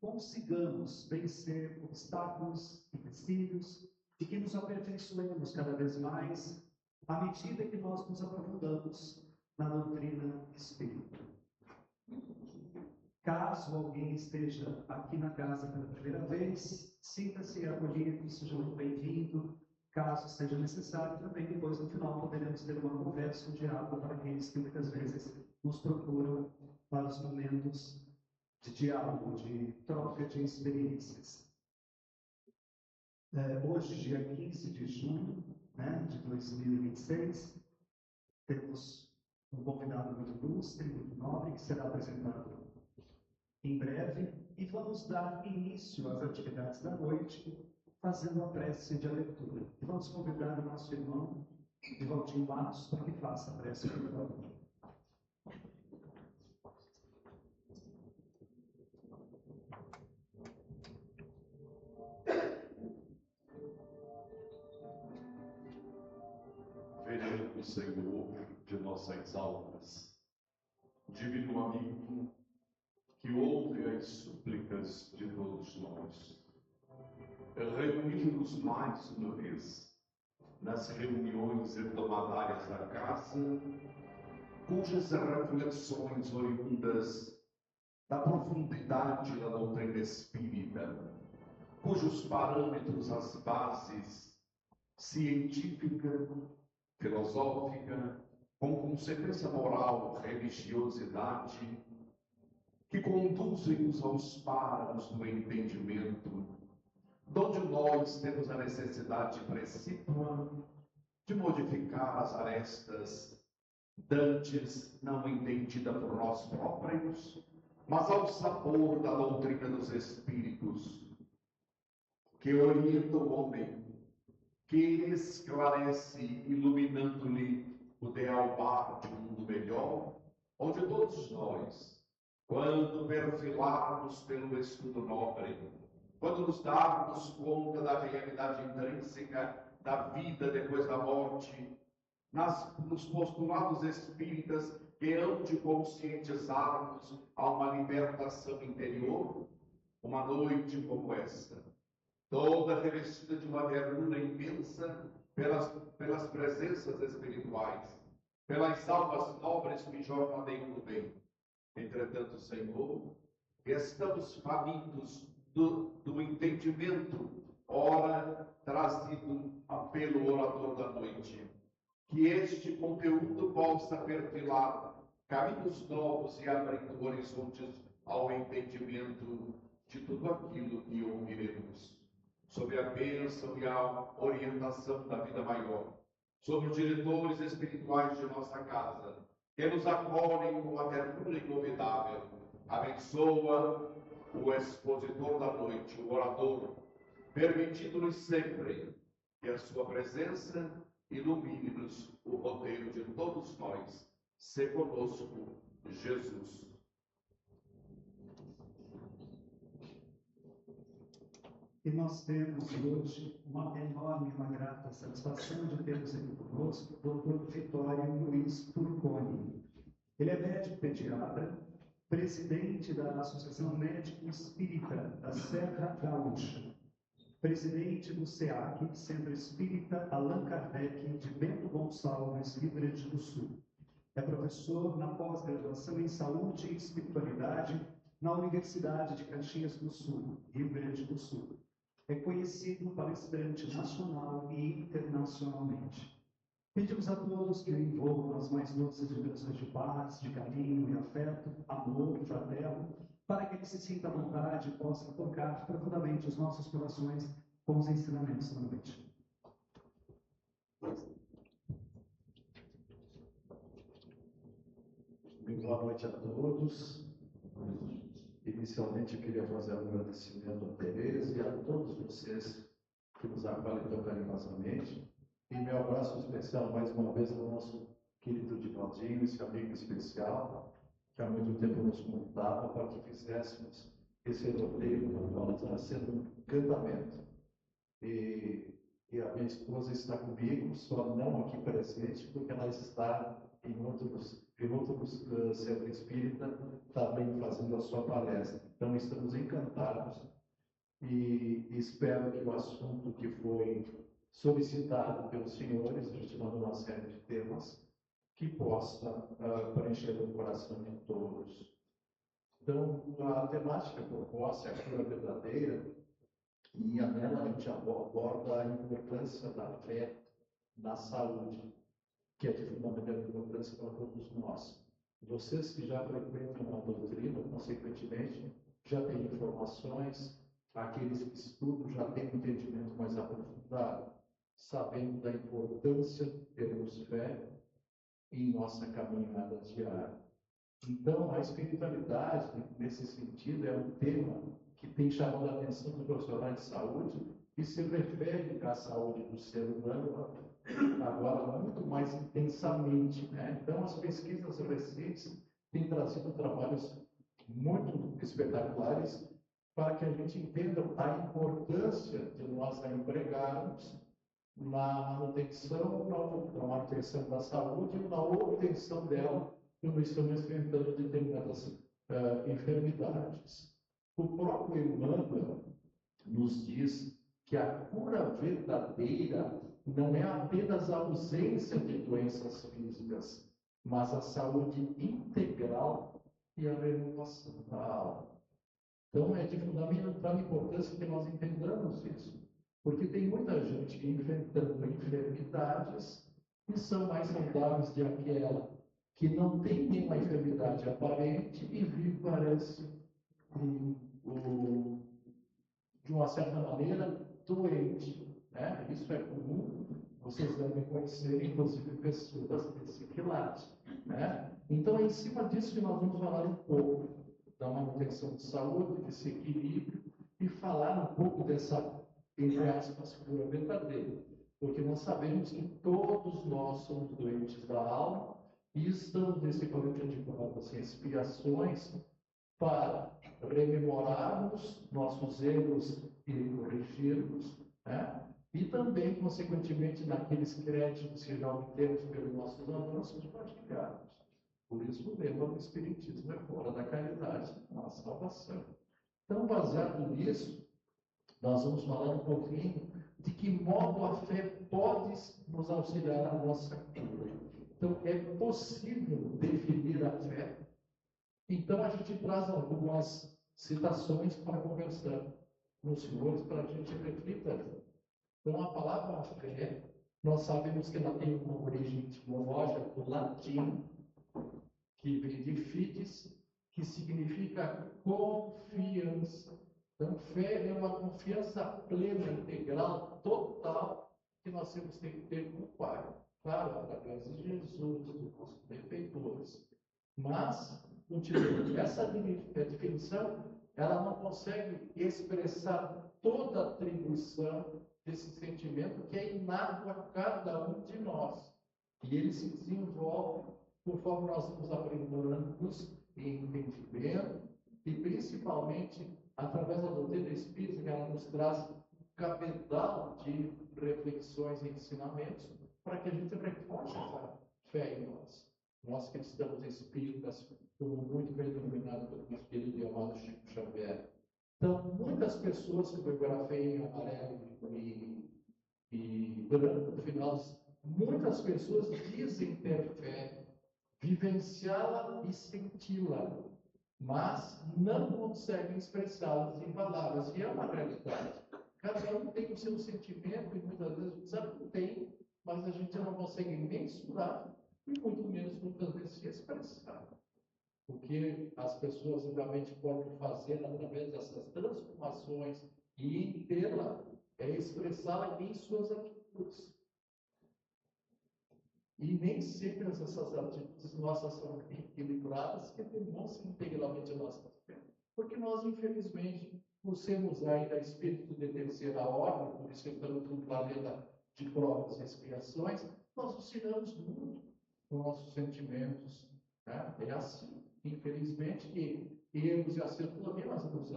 consigamos vencer obstáculos e empecilhos e que nos aperfeiçoemos cada vez mais à medida que nós nos aprofundamos na doutrina espírita. Caso alguém esteja aqui na casa pela primeira vez, sinta-se acolhido, seja muito bem-vindo. Caso seja necessário, também depois no final poderemos ter uma conversa, um diálogo para aqueles que muitas vezes nos procuram para os momentos de diálogo, de troca de experiências. Hoje, dia 15 de junho de 2026, temos um convidado muito ilustre, muito nobre, que será apresentado em breve, e vamos dar início às atividades da noite, fazendo a prece de abertura. E vamos convidar o nosso irmão, Divaldir Matos, para que faça a prece de abertura. Venerando Senhor de nossas almas, divino amigo, que ouve as súplicas de todos nós, reunimos mais uma vez nas reuniões hebdomadárias da casa, cujas reflexões oriundas da profundidade da doutrina espírita, cujos parâmetros, as bases científica, filosófica, com consequência moral, religiosidade, que conduzem-nos aos páramos do entendimento, onde nós temos a necessidade precípua de modificar as arestas dantes não entendida por nós próprios, mas ao sabor da doutrina dos Espíritos, que orienta o homem, que esclarece, iluminando-lhe o ideal de um mundo melhor, onde todos nós, quando perfilarmos pelo estudo nobre, quando nos darmos conta da realidade intrínseca da vida depois da morte, nos postulados espíritas que hão de conscientizarmos a uma libertação interior, uma noite como esta, toda revestida de uma ternura imensa pelas presenças espirituais, pelas almas nobres que jornadeiam no bem. Entretanto, Senhor, estamos famintos do entendimento, ora trazido pelo orador da noite. Que este conteúdo possa perfilar caminhos novos e abrindo horizontes ao entendimento de tudo aquilo que ouviremos, sobre a bênção e a orientação da vida maior, sobre os diretores espirituais de nossa casa, que nos acolhem com uma ternura inovidável. Abençoa o expositor da noite, o orador, permitindo-nos sempre que a sua presença ilumine-nos o roteiro de todos nós. Se conosco, Jesus. E nós temos hoje uma enorme, uma grata satisfação de termos aqui conosco o Dr. Vitório Luiz Turconi. Ele é médico pediatra, presidente da Associação Médico Espírita da Serra Gaúcha, presidente do SEAC, Centro Espírita Allan Kardec, de Bento Gonçalves, Rio Grande do Sul. É professor na pós-graduação em Saúde e Espiritualidade na Universidade de Caxias do Sul, Rio Grande do Sul. É conhecido palestrante nacional e internacionalmente. Pedimos a todos que o envolvam nas mais doces vibrações de paz, de carinho e afeto, amor fraterno, para que ele se sinta à vontade e possa tocar profundamente os nossos corações com os ensinamentos da noite. Boa noite a todos. Inicialmente, eu queria fazer um agradecimento a Tereza e a todos vocês que nos acolhem tão carinhosamente. E meu abraço especial, mais uma vez, ao nosso querido Divaldinho, esse amigo especial, que há muito tempo nos convidava para que fizéssemos esse roteiro para nós. Está sendo um encantamento. E a minha esposa está comigo, só não aqui presente, porque ela está em outros centros espírita também fazendo a sua palestra. Então, estamos encantados e espero que o assunto que foi solicitado pelos senhores, a gente mandou uma série de temas, que possa preencher o coração de todos. Então, a temática proposta é a cura verdadeira, e nela a gente aborda a importância da fé na saúde, que é de fundamental importância para todos nós. Vocês que já frequentam a doutrina, consequentemente, já têm informações, aqueles que estudam já têm um entendimento mais aprofundado, sabendo da importância de termos fé em nossa caminhada diária. Então, a espiritualidade, nesse sentido, é um tema que tem chamado a atenção dos profissionais de saúde e se refere à saúde do ser humano agora muito mais intensamente, né? Então, as pesquisas recentes têm trazido trabalhos muito espetaculares para que a gente entenda a importância de nós empregarmos na manutenção da saúde e na obtenção dela quando estamos enfrentando determinadas enfermidades. O próprio Emmanuel nos diz que a cura verdadeira não é apenas a ausência de doenças físicas, mas a saúde integral e a renovação da alma. Então, é de fundamental importância que nós entendamos isso, porque tem muita gente enfrentando enfermidades que são mais saudáveis do que aquela que não tem nenhuma enfermidade aparente e vive, parece, de uma certa maneira, doente. Né? Isso é comum, vocês devem conhecer, inclusive, pessoas desse quilate. Né? Então, é em cima disso que nós vamos falar um pouco da manutenção de saúde, desse equilíbrio, e falar um pouco dessa, entre aspas, cura verdadeira. Porque nós sabemos que todos nós somos doentes da alma e estamos nesse planeta de provas e expiações para rememorarmos nossos erros e corrigirmos, né? E também, consequentemente, naqueles créditos que já obtemos pelos nossos avanços, praticarmos. Por isso, o lema do Espiritismo é fora da caridade, a salvação. Então, baseado nisso, nós vamos falar um pouquinho de que modo a fé pode nos auxiliar na nossa cura. Então, é possível definir a fé. Então, a gente traz algumas citações para conversar com os senhores, para a gente refletir. Então, a palavra fé, nós sabemos que ela tem uma origem etimológica do latim, que vem de fides, que significa confiança. Então, fé é uma confiança plena, integral, total, que nós temos que ter com o Pai. Claro, através de Jesus, dos nossos benfeitores. Mas, continuando, essa definição, ela não consegue expressar toda a atribuição desse sentimento que é inato a cada um de nós. E ele se desenvolve conforme nós vamos aprimorando em entendimento e, principalmente, através da doutrina espírita, que ela nos traz um cabedal de reflexões e ensinamentos para que a gente reforce essa fé em nós. Nós cristãos espíritas, como muito bem denominado pelo nosso querido e amado Chico Xavier. Então, muitas pessoas que fotografei em amarelo e branco, no final, muitas pessoas dizem ter fé, vivenciá-la e senti-la, mas não conseguem expressá-las em palavras. E é uma realidade. Cada um tem o seu sentimento e muitas vezes a gente sabe que tem, mas a gente não consegue mensurar e muito menos muitas vezes se expressar. O que as pessoas realmente podem fazer através dessas transformações e em tê-la é expressá-la em suas atitudes. E nem sempre essas atitudes nossas são equilibradas, que demonstram integralmente a nossa fé. Porque nós, infelizmente, por sermos ainda espírito de terceira ordem, por isso que estamos num planeta de provas e expiações, nós oscilamos muito com nossos sentimentos. Né? É assim, infelizmente, que erros e acertos também nós vamos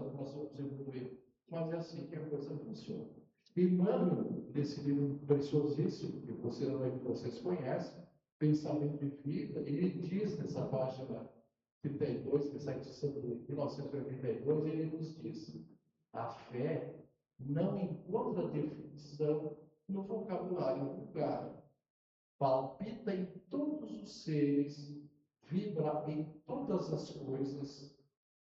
evoluir. Mas é assim que a coisa funciona. Emmanuel, nesse livro preciosíssimo, que vocês conhecem, pensamento e vida, ele diz nessa página 32, essa edição de 1982, ele nos diz: a fé não encontra definição no vocabulário vulgar, palpita em todos os seres, vibra em todas as coisas,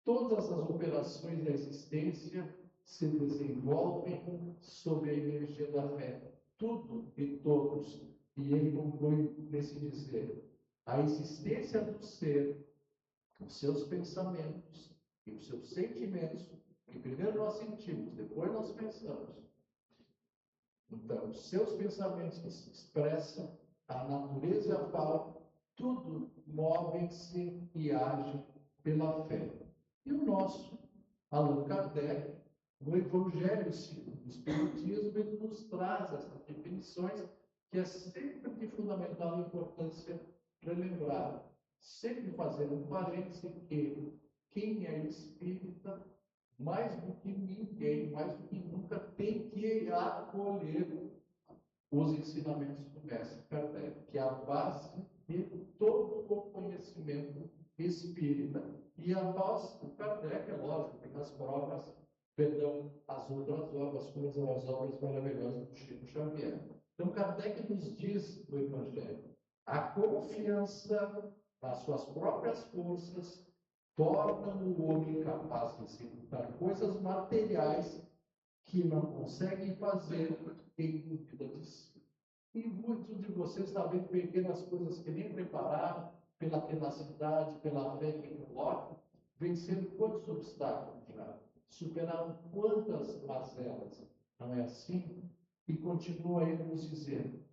todas as operações da existência se desenvolvem sob a energia da fé. Tudo e todos. E ele conclui nesse dizer: a existência do ser, os seus pensamentos e os seus sentimentos, que primeiro nós sentimos, depois nós pensamos. Então, os seus pensamentos que se expressam, a natureza e a qual tudo movem-se e agem pela fé. E o nosso Allan Kardec, no Evangelho segundo o Espiritismo, ele nos traz essas definições que é sempre de fundamental importância relembrar, sempre fazendo um parêntese que quem é espírita, mais do que ninguém, mais do que nunca, tem que acolher os ensinamentos do mestre Kardec, que é a base de todo o conhecimento espírita. E a base do Kardec, é lógico, tem as provas, perdão, as outras obras, como as obras maravilhosas do Chico Xavier. Então, Kardec nos diz no Evangelho: a confiança nas suas próprias forças torna o homem capaz de executar coisas materiais que não conseguem fazer em dúvida de si. E muitos de vocês talvez pequenas coisas que nem prepararam, pela tenacidade, pela fé que colocam, venceram quantos obstáculos já, superaram quantas mazelas. Não é assim? E continua ele nos dizendo: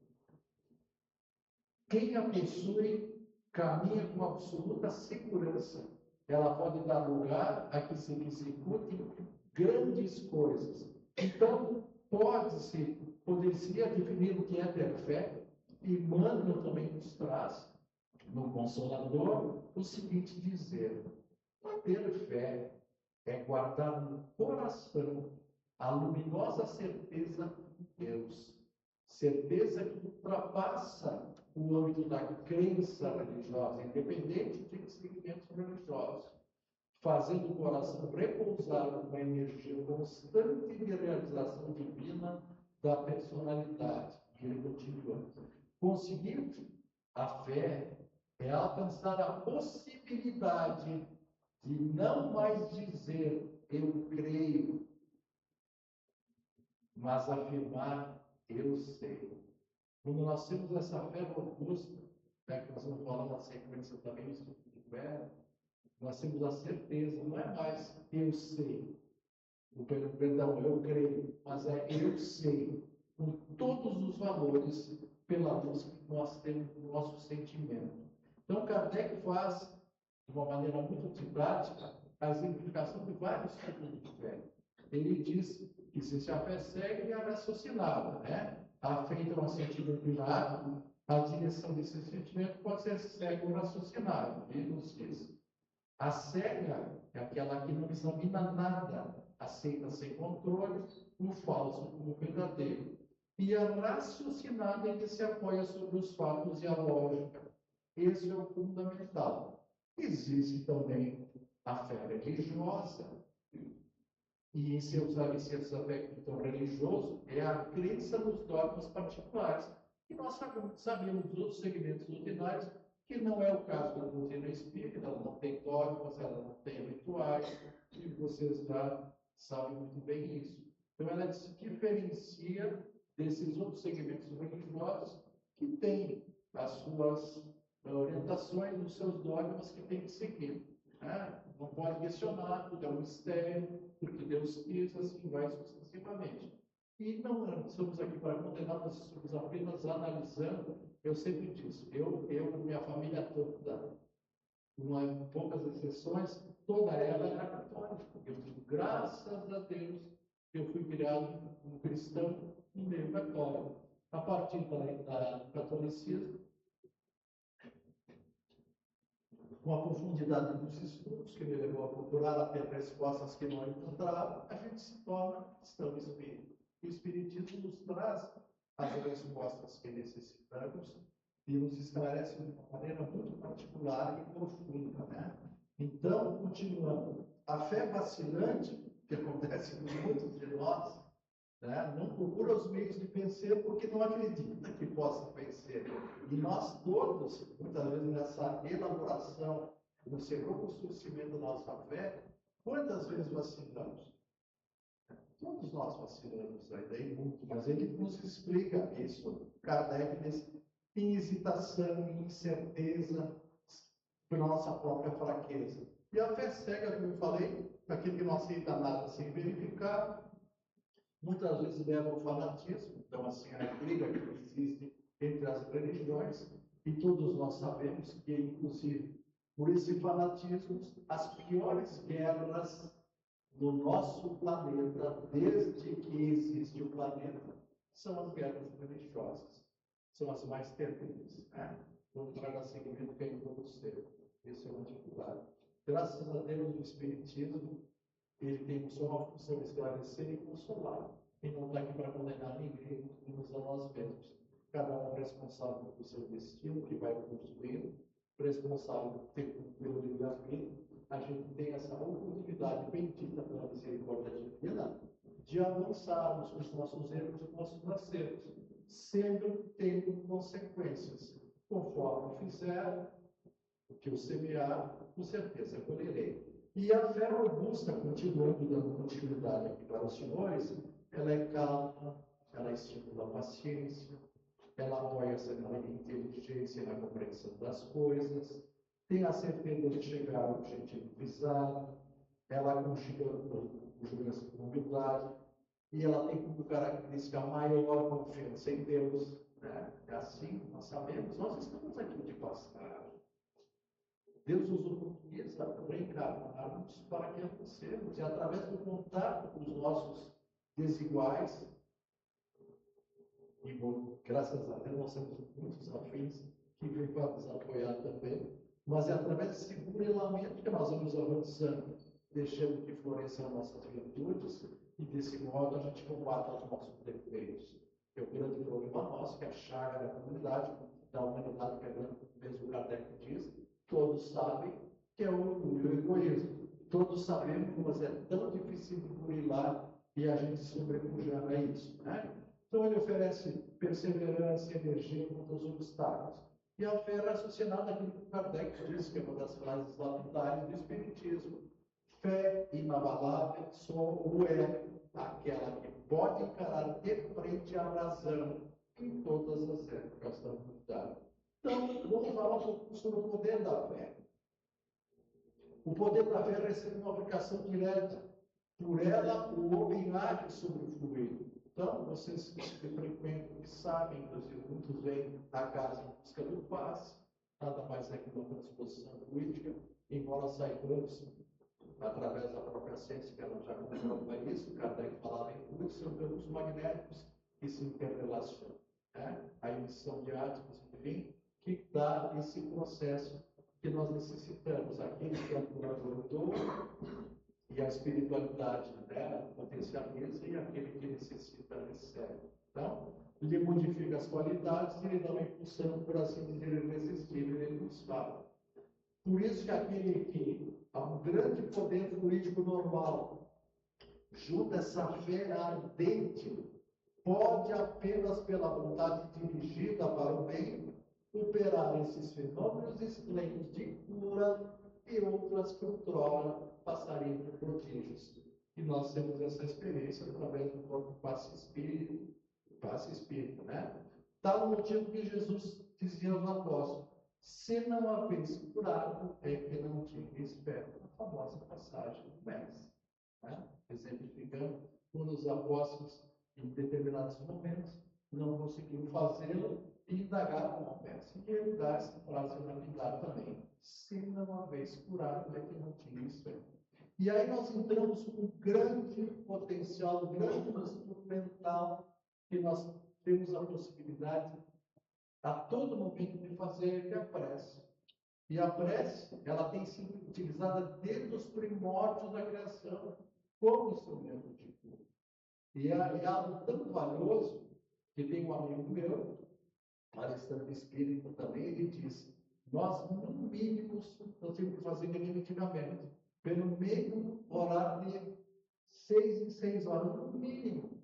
quem a possui caminha com absoluta segurança. Ela pode dar lugar a que se executem grandes coisas. Então, poderia definir o que é ter fé, e Emmanuel também nos traz, no Consolador, o seguinte dizer: ter fé é guardar no coração a luminosa certeza de Deus, certeza que ultrapassa o âmbito da crença religiosa, independente de segmentos religiosos, fazendo o coração repousar numa energia constante de realização divina da personalidade. E ele continua: conseguir a fé é alcançar a possibilidade de não mais dizer eu creio, mas afirmar eu sei. Quando nós temos essa fé robusta, que nós vamos falar na sequência também, isso de fé, nós temos a certeza, não é mais eu sei, perdão, eu creio, mas é eu sei, com todos os valores, pela luz que nós temos no nosso sentimento. Então, Kardec faz, de uma maneira muito didática, a exemplificação de vários tipos de fé. Ele diz que se a fé segue, é raciocinada, né? A fé entra no sentido primário, a direção desse sentimento pode ser cego ou raciocinado. Ele nos diz: a cega é aquela que não examina nada, aceita sem controle o falso como verdadeiro. E a raciocinada é que se apoia sobre os fatos e a lógica. Esse é o fundamental. Existe também a fé religiosa, e em seus alicerces aspecto religioso é a crença nos dogmas particulares. E nós sabemos dos outros segmentos doutrinários que não é o caso da doutrina espírita, ela não tem dogmas, ela não tem rituais, e vocês já sabem muito bem isso. Então, ela se diferencia desses outros segmentos religiosos que têm as suas orientações, os seus dogmas que tem que seguir. Não pode questionar, tudo é um mistério, porque Deus quis, assim vai sucessivamente. E não estamos aqui para condenar, nós estamos apenas analisando. Eu sempre disse, minha família toda, com poucas exceções, toda ela era católica. Eu digo, graças a Deus, eu fui criado como cristão no meio católico. A partir do catolicismo, com a profundidade dos estudos, que me levou a procurar até respostas que não encontrava, a gente se torna cristão espírita. O Espiritismo nos traz as respostas que necessitamos e nos esclarece de uma maneira muito particular e profunda, né? Então, continuando, a fé vacilante, que acontece com muitos de nós, né, não procura os meios de vencer porque não acredita que possa vencer. E nós todos, muitas vezes nessa elaboração, no seu reconstrucimento da nossa fé, quantas vezes vacilamos? Todos nós vacilamos ainda em muito, mas ele nos explica isso, Kardec, em hesitação, em incerteza, por nossa própria fraqueza. E a fé cega, como eu falei, aquele que não aceita nada sem verificar, muitas vezes leva ao fanatismo. Então, assim, a briga que existe entre as religiões, e todos nós sabemos que, inclusive, por esse fanatismo, as piores guerras no nosso planeta, desde que existe o planeta, são as guerras religiosas. São as mais terríveis, né? Vamos dar seguimento que ainda vamos ter. Isso é uma dificuldade. Graças a Deus, o Espiritismo, ele tem só uma função de esclarecer e consolar. E não está aqui para condenar ninguém, inclusive a nós mesmos. Cada um é responsável pelo seu destino, que vai construindo, responsável pelo livre-arbítrio. A gente tem essa oportunidade bendita pela misericórdia divina de avançarmos com os nossos erros e os nossos acertos, sempre tendo consequências. Conforme fizer, o que eu semear, com certeza colherei. E a fé robusta, continuando dando continuidade aqui para os senhores, ela é calma, ela estimula a paciência, ela apoia-se na inteligência e na compreensão das coisas, tem a certeza de chegar ao objetivo visado, ela conjuga-se com humildade, e ela tem como característica maior confiança em Deus. Né? É assim, nós sabemos, nós estamos aqui de passagem. Deus nos oportuniza reencarnarmos para que avancemos, e através do contato com os nossos desiguais, e bom, graças a Deus nós temos muitos afins que vêm para nos apoiar também, mas é através desse burilamento que nós vamos avançando, deixando que floresçam nossas virtudes, e desse modo a gente combate os nossos defeitos. É o grande problema nosso, que é a chaga da humanidade, que é mesmo Kardec diz, todos sabem que é o orgulho e o egoísmo. Todos sabemos, mas é tão difícil de burilar e a gente sobrepujar a isso, né? Então ele oferece perseverança e energia contra os obstáculos. E a fé é raciocinada aquilo que Kardec diz, que é uma das frases lapidares do Espiritismo. Fé inabalável só o é aquela que pode encarar de frente a razão em todas as épocas da humanidade. Então, vamos falar um pouco sobre o poder da fé. O poder da fé recebe uma aplicação direta. Por ela, o homem age sobre o fluido. Então, vocês que frequentam, que sabem, inclusive muitos vêm à casa em busca do passe, nada mais é que uma transposição política, embora saibamos, através da própria ciência, que ela já comprova isso, Kardec falava em fluidos, são campos magnéticos que se interrelacionam. Né? A emissão de átomos, enfim, que dá esse processo que nós necessitamos. Aquele que é o curador e a espiritualidade, né, potencializa, e aquele que necessita recebe. Então, ele modifica as qualidades e ele dá uma impulsão, por assim dizer, irresistível, ele nos fala. Por isso que aquele que há um grande poder fluídico normal, junta essa fé ardente, pode apenas pela vontade dirigida para o bem, operar esses fenômenos esplêndidos de cura e outras que outrora passariam por prodígios. E nós temos essa experiência através do próprio passe espírita, né? Está no motivo que Jesus dizia aos apóstolos: se não haveis curado, é que não tinha espera. A famosa passagem do Mestre, né? Exemplificando, quando os apóstolos, em determinados momentos, não conseguiram fazê-lo e indagaram ao Mestre. E ele dá essa frase lapidar também: se não haveis curado, é que não tinha espera. E aí nós entramos com um grande potencial, um grande instrumental que nós temos a possibilidade a todo momento de fazer, que é a prece. E a prece, ela tem sido utilizada desde os primórdios da criação como instrumento de cura. E é algo tão valioso que tem um amigo meu Alessandro Espírito também, ele diz, nós, no mínimo, nós temos que fazer definitivamente, pelo menos orar de 6 em 6 horas, no mínimo.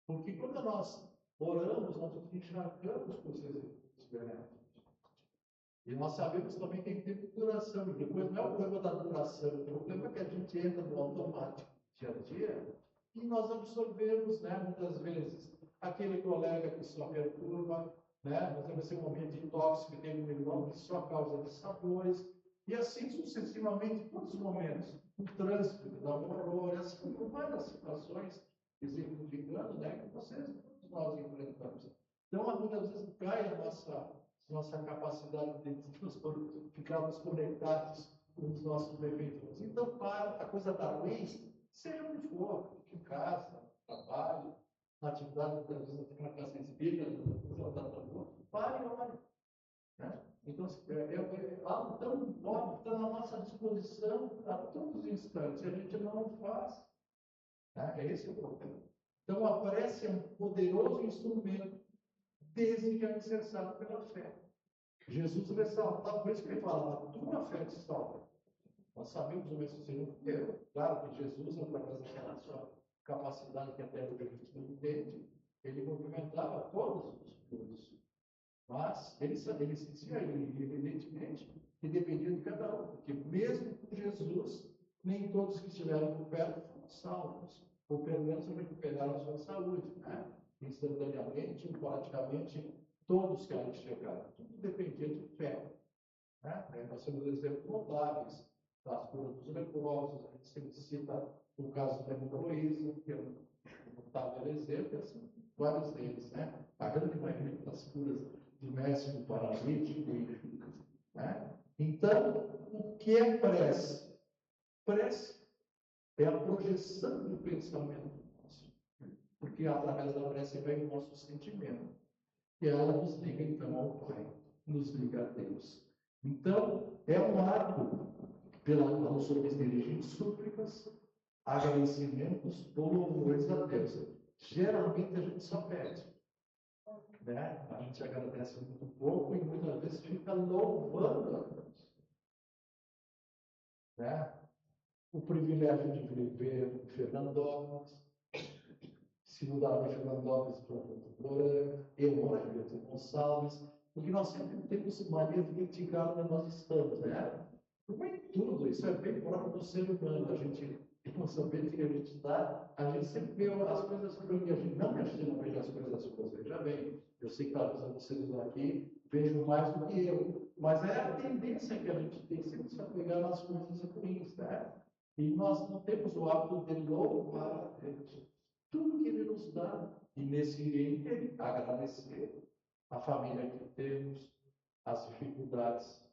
Porque quando nós oramos, nós encharcamos com os exercícios benéficos. E nós sabemos também que tem tempo de duração. E depois não é o problema da duração, o problema é que a gente entra no automático dia a dia e nós absorvemos, né, muitas vezes, aquele colega que só perturba, né? Nós temos esse momento de tóxico que tem um irmão que só causa dissabores, e assim sucessivamente, todos os momentos, o trânsito da horror, assim, por várias situações, exemplificando, né, que todos nós enfrentamos. Então, muitas vezes cai a nossa capacidade de ficarmos conectados com os nossos benfeitores. Então, para a coisa da luz, seja onde for, em casa, trabalho, na atividade da casa espírita, pare e ore. Né? Então, algo tão óbvio está à nossa disposição a todos os instantes, e a gente não faz. Né? É esse o problema. Então, a prece é um poderoso instrumento, desde que é necessário pela fé. Jesus ressaltava, por isso que ele falava, a tua fé te salva. Nós sabemos o mesmo inteiro. Claro que Jesus, através daquela sua capacidade que até hoje a gente não entende, ele movimentava todos os mundos. Mas ele dizia, evidentemente, que dependia de cada um, porque mesmo com Jesus, nem todos que estiveram por perto foram salvos, ou pelo menos recuperaram a sua saúde, né? Instantaneamente, praticamente, todos que ali chegaram. Tudo dependia de fé. Né? Nós temos exemplos notáveis das curas dos leprosos, a gente sempre cita o caso da Heloísa, que é um notável exemplo, assim, vários deles, né? A grande maioria das curas de mestre paralítico, né? Então, o que é prece? Prece é a projeção do pensamento nosso, porque através da prece vem o nosso sentimento, e ela nos liga então ao Pai, nos liga a Deus. Então, é um ato pela qual nós somos dirigindo súplicas, agradecimentos ou louvores a Deus. Geralmente a gente só pede, né? A gente agradece muito pouco e muitas vezes fica louvando a Deus, né? O privilégio de viver em Fernandópolis, se mudar para Fernandópolis para Porã, eu moro em Bento Gonçalves, porque nós sempre temos mania de criticar onde nós estamos, né? Não é tudo, isso é bem próprio do ser humano. A gente, no ambiente que a gente está, a gente sempre vê as coisas por onde a gente não veja as coisas boas. Veja bem, eu sei que talvez vocês aqui vejam mais do que eu, mas é a tendência que a gente tem sempre se apegar nas coisas ruins, né? E nós não temos o hábito de louvar a Deus, tudo que Ele nos dá, e nesse ínterim agradecer a família que temos, as dificuldades,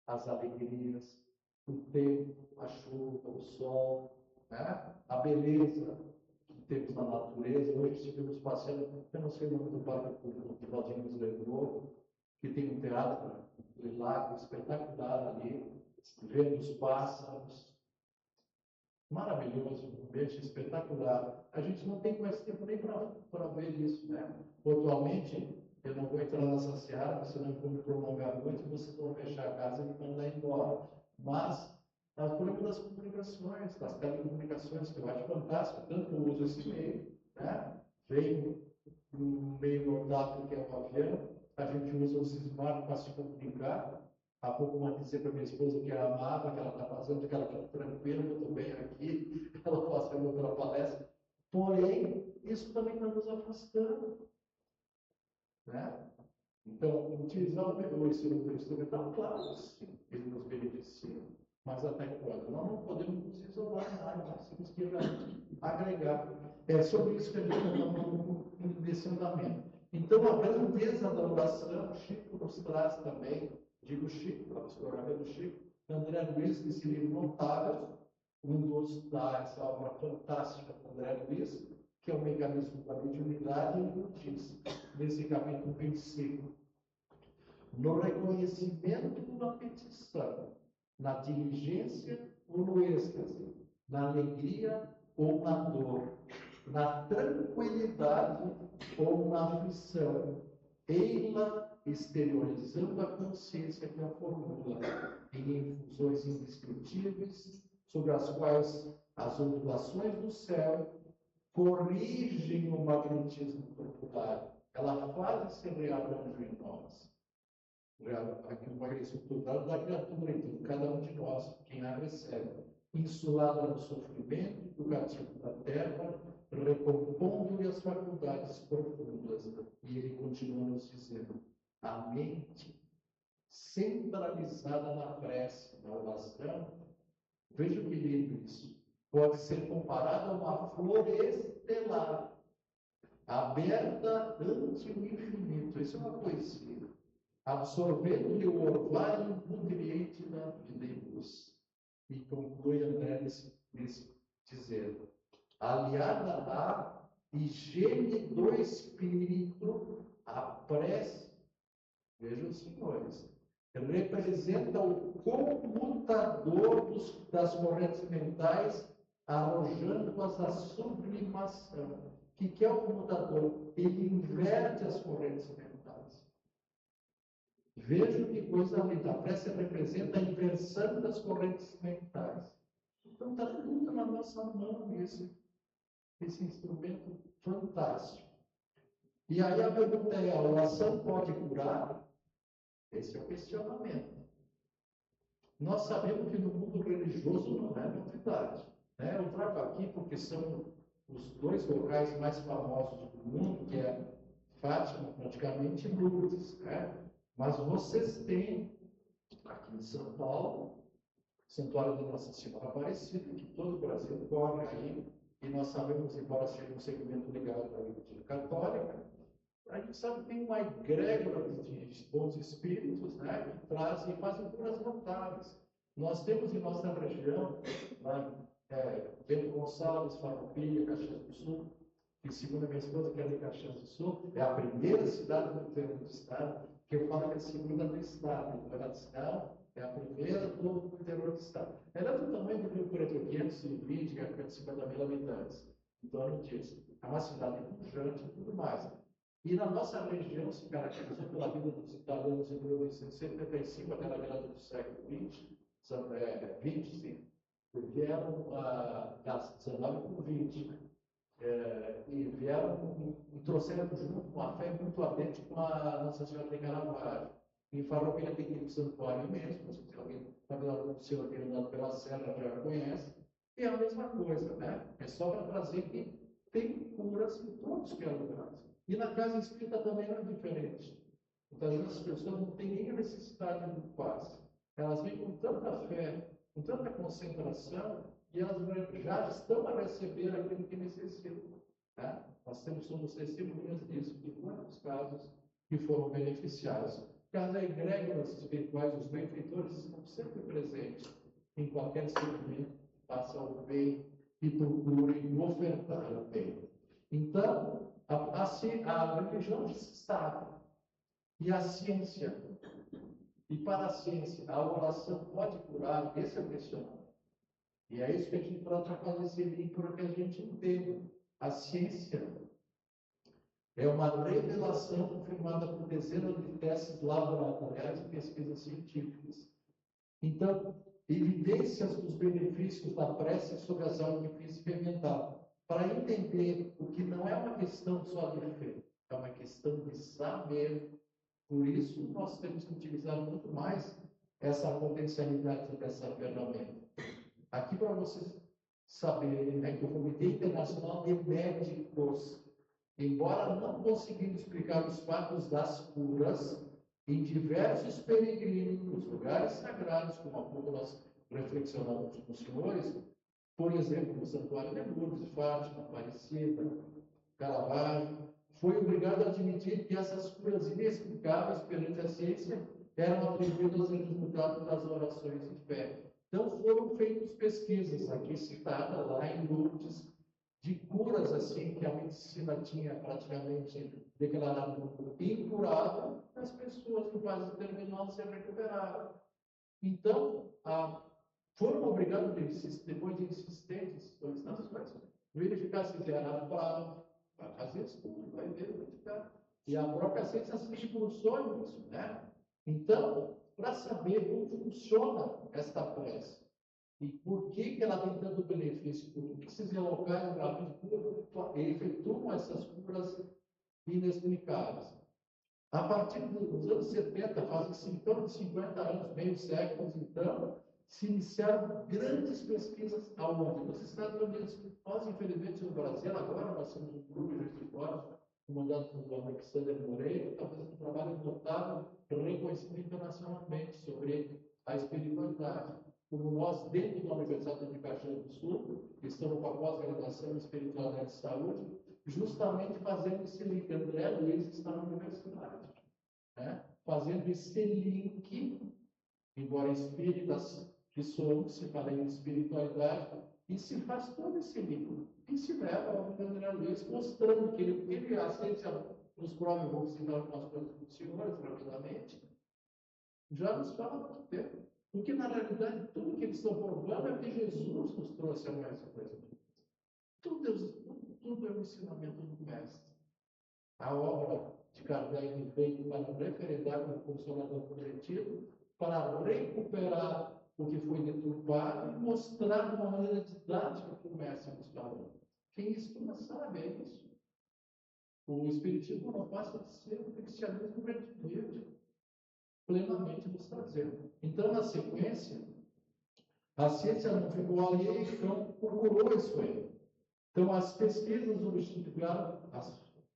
as alegrias, o tempo, a chuva, o sol, né? A beleza que temos na natureza. Hoje estivemos passeando, eu não sei o nome do parque que o Claudinho nos lembrou, que tem um teatro de lago espetacular ali, vendo os pássaros. Maravilhoso, um ambiente espetacular. A gente não tem mais tempo nem para ver isso, né? Atualmente, eu não vou entrar nessa seara, senão eu vou me prolongar muito, vocês vão fechar a casa e me mandar embora. Mas, o problema das comunicações, das telecomunicações, que eu acho fantástico, tanto eu uso esse meio, né? Vem um meio notável que é o avião, a gente usa os smartphones para se comunicar. Há pouco eu disse para minha esposa que ela amava, que ela está fazendo, que ela está tranquila, eu estou bem aqui, ela passando outra palestra. Porém, isso também está nos afastando. Né? Então, utilizar o ensino instrumental, claro, sim, ele nos beneficia, mas até quando? Nós não podemos nos isolar mais, nós temos que agregar. É sobre isso que a gente está falando nesse andamento. Então, a grandeza da oração, Chico nos traz também, digo Chico, a psicografia do Chico, André Luiz, nesse livro notável, um dos dá essa obra fantástica do André Luiz, que é o mecanismo da mediunidade, e ele diz, nesse capítulo 25, no reconhecimento da petição, na diligência ou no êxtase, na alegria ou na dor, na tranquilidade ou na aflição, ei-la exteriorizando a consciência que a formula em infusões indescritíveis, sobre as quais as ondulações do céu corrigem o magnetismo popular. Ela faz esse rearranjo em nós. Aqui o magnetismo popular da criatura, então, cada um de nós, quem a recebe, insulada no sofrimento educativo da terra, recompondo-lhe as faculdades profundas. E ele continua nos dizendo: a mente centralizada na prece, na oração, veja que lindo isso, pode ser comparada a uma flor estelar, aberta ante o infinito. Isso é uma poesia. Absorvendo-lhe o orvalho nutriente da vida e luz. E conclui André dizendo: aliada à higiene do espírito, a prece, vejam, senhores, representa o comutador das correntes mentais, arrojando-as à sublimação. O que é o comutador? Ele inverte as correntes mentais. Vejam que coisa linda. A prece representa a inversão das correntes mentais. Então está tudo na nossa mão esse instrumento fantástico. E aí a pergunta é: a oração pode curar? Esse é o questionamento. Nós sabemos que no mundo religioso não é novidade. Né? Eu trago aqui porque são os dois locais mais famosos do mundo, que é Fátima, praticamente, e Lourdes. Né? Mas vocês têm, aqui em São Paulo, o Santuário da Nossa Senhora Aparecida, que todo o Brasil corre aí, e nós sabemos, embora seja um segmento ligado à Igreja Católica, a gente sabe que tem uma egrégora de bons espíritos, né, que trazem, fazem curas notáveis. Nós temos em nossa região, lá em Bento Gonçalves, Farroupilha, Caxias do Sul, que, segundo a minha esposa, que é de Caxias do Sul, é a primeira cidade do interior do estado, que eu falo que é a segunda do estado. É a primeira do interior do estado. Ela é do tamanho do Rio Preto, 520, 550 mil habitantes, em torno disso. É uma cidade pujante e tudo mais. E na nossa região se caracterizou pela vida dos italianos em 1875, até na virada do século XX, 20, sim, vieram das 19 para 20. E vieram e trouxeram junto uma fé muito ardente com a Nossa Senhora de Caravaggio. Em Farroupilha tem um santuário imenso, se alguém está falando do senhor andado pela serra já conhece, e é a mesma coisa, né? É só para trazer que tem curas em todos os lugares. E na casa espírita também não é diferente. Então, às vezes as pessoas não têm nem a necessidade do passe. Elas vêm com tanta fé, com tanta concentração, e elas já estão a receber aquilo que necessitam. Né? Nós somos testemunhas disso, de muitos casos que foram beneficiados. As egrégoras espirituais, os benfeitores, estão sempre presentes em qualquer segmento que faça o bem e procure ofertar o bem. Então, a religião se sabe. E a ciência? E para a ciência, a oração pode curar? Esse é o questionamento. E é isso que a gente trata de fazer esse livro, para que a gente entenda. A ciência é uma revelação confirmada por dezenas de testes laboratoriais e pesquisas científicas. Então, evidências dos benefícios da prece sobre a saúde física e mental. Para entender o que não é uma questão só de fé, é uma questão de saber. Por isso, nós temos que utilizar muito mais essa potencialidade dessa ferramenta. Aqui, para vocês saberem, né, que o Comitê Internacional de Médicos, embora não conseguindo explicar os fatos das curas, em diversos peregrinos, nos lugares sagrados, como há pouco nós reflexionamos com os senhores, por exemplo, no Santuário de Lourdes, Fátima, Aparecida, Caravaggio, foi obrigado a admitir que essas curas inexplicáveis perante a ciência eram atribuídas aos resultados das orações de fé. Então foram feitas pesquisas, aqui citada lá em Lourdes, de curas assim que a medicina tinha praticamente declarado incurável, as pessoas em fase terminal se recuperaram. Então, foram obrigados, depois de insistentes solicitações, verificar se era prova, vai fazer estudo, vai verificar. E a própria ciência se debruçou nisso, né? Então, para saber como funciona esta prece e por que ela tem tanto benefício, por que esses locais efetuam essas curas inexplicáveis. A partir dos anos 70, fazem em torno de 50 anos, meio século, então, se iniciaram grandes pesquisas aonde? Nos Estados Unidos. Nós, infelizmente, no Brasil, agora nós temos um grupo de fora, comandado pelo Alexander Moreira, que está fazendo um trabalho notável, reconhecido internacionalmente sobre a espiritualidade. Como nós, dentro da Universidade de Caxias do Sul, estamos com a pós-graduação em espiritualidade e saúde, justamente fazendo esse link. André Luiz está na universidade, né? Fazendo esse link, embora espíritas que somos, se fala em espiritualidade, e se faz todo esse link. E se leva ao André Luiz, mostrando que ele aceita nos prova, eu vou citar algumas coisas para os senhores, rapidamente, já nos fala há muito tempo. Porque, na realidade, tudo que eles estão provando é que Jesus nos trouxe a mais coisa. Tudo é um ensinamento do Mestre. A obra de Kardec veio para referendar como funcionador coletivo, para recuperar o que foi deturpado e mostrar de uma maneira didática o que o Mestre nos falou. Quem estuda sabe, é isso. O Espiritismo não passa de ser um cristianismo verdadeiro, plenamente nos trazendo. Então, na sequência, a ciência não ficou alheia, então procurou isso aí. Então, as pesquisas obstigaram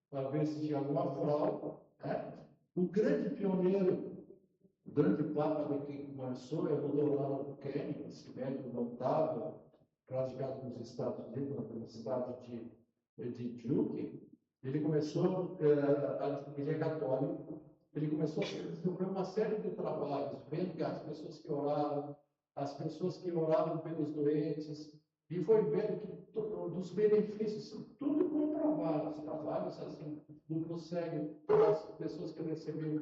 para ver se tinha alguma fraude, né? O grande pioneiro, o grande papa que começou é o Dr. Ronald Kenny, esse médico notável, radicado nos Estados Unidos, na Universidade de Duke. Ele começou, ele é católico, ele começou a desenvolver uma série de trabalhos, vendo que as pessoas que oravam pelos doentes, e foi vendo que dos benefícios, tudo comprovado, os trabalhos assim, duplo cego, as pessoas que recebiam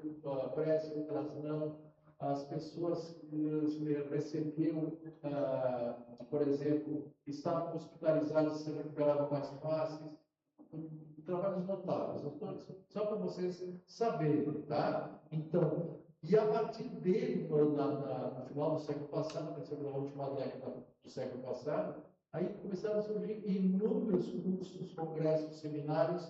prece, outras não, as pessoas que recebiam, por exemplo, estavam hospitalizadas e se recuperavam mais fáceis. Trabalhos notáveis, só para vocês saberem, tá? Então, e a partir dele, no final do século passado, na última década do século passado, aí começaram a surgir inúmeros cursos, congressos, seminários,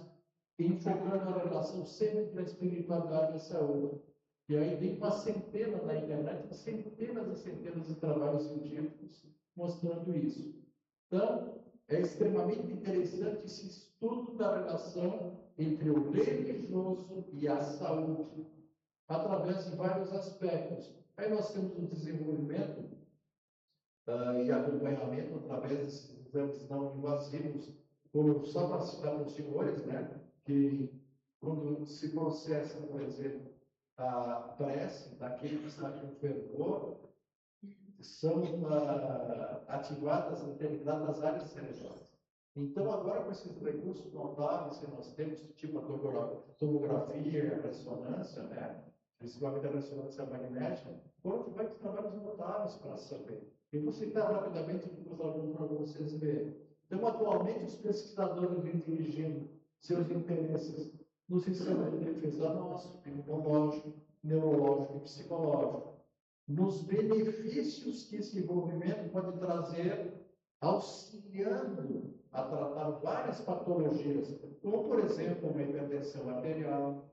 enfocando a relação sempre entre a espiritualidade e a saúde. E aí tem uma centena na internet, centenas e centenas de trabalhos científicos mostrando isso. Então, é extremamente interessante esse estudo da relação entre o religioso e a saúde, através de vários aspectos. Aí nós temos o desenvolvimento e acompanhamento através desses exames não invasivos, como só para citar para os senhores, né, que quando se processa, por exemplo, a prece daquele que está com fervor, são ativadas determinadas áreas cerebrais. Então, agora com esses recursos notáveis que nós temos, tipo a tomografia, a ressonância, né, principalmente a ressonância magnética, foram feitos trabalhos notáveis para saber. Eu vou citar rapidamente alguns para vocês verem. Então, atualmente, os pesquisadores vêm dirigindo seus interesses no sistema de defesa nosso, imunológico, neurológico e psicológico, nos benefícios que esse envolvimento pode trazer, auxiliando a tratar várias patologias, como, por exemplo, uma hipertensão arterial,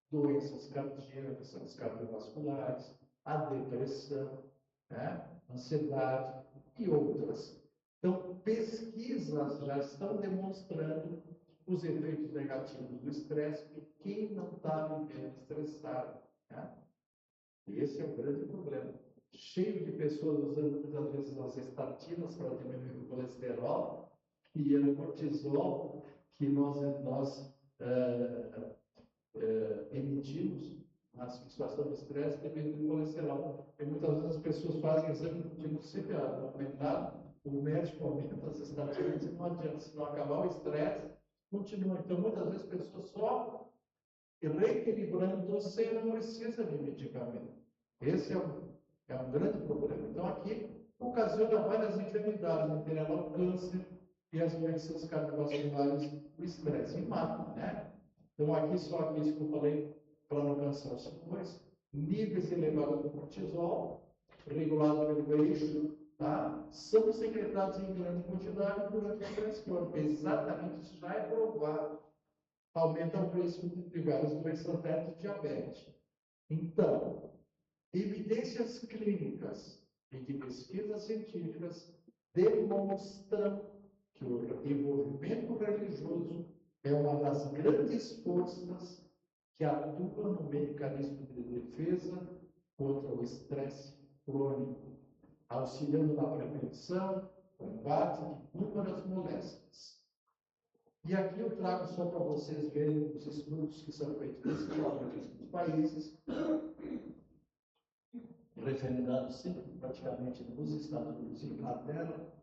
doenças cardíacas, cardiovasculares, a depressão, né? Ansiedade e outras. Então, pesquisas já estão demonstrando os efeitos negativos do estresse e quem não está vivendo estressado, né? E esse é o grande problema. Cheio de pessoas usando muitas vezes as estatinas para diminuir o colesterol e o cortisol que nós emitimos na situação de estresse depende do colesterol. E muitas vezes as pessoas fazem exame de sempre aumentar, o médico aumenta as estatinas e não adianta. Se não acabar o estresse, continua. Então, muitas vezes as pessoas só reequilibrando, você não precisa de medicamento. Esse é um grande problema. Então, aqui ocasiona várias enfermidades, entre elas o câncer e as doenças cardiovasculares, o estresse, e mata, né? Então, aqui só aqui que eu falei, para não cansar os senhores, níveis elevados do cortisol, regulado pelo eixo, tá? São secretados em grande quantidade durante o transtorno. Exatamente, isso já é provado. Aumenta o risco de várias doenças, até de diabetes. Então, evidências clínicas e de pesquisas científicas demonstram que o envolvimento religioso é uma das grandes forças que atua no mecanismo de defesa contra o estresse crônico, auxiliando na prevenção, combate de inúmeras moléstias. E aqui eu trago só para vocês verem os estudos que são feitos nos países, referendados sempre praticamente nos Estados Unidos e Inglaterra.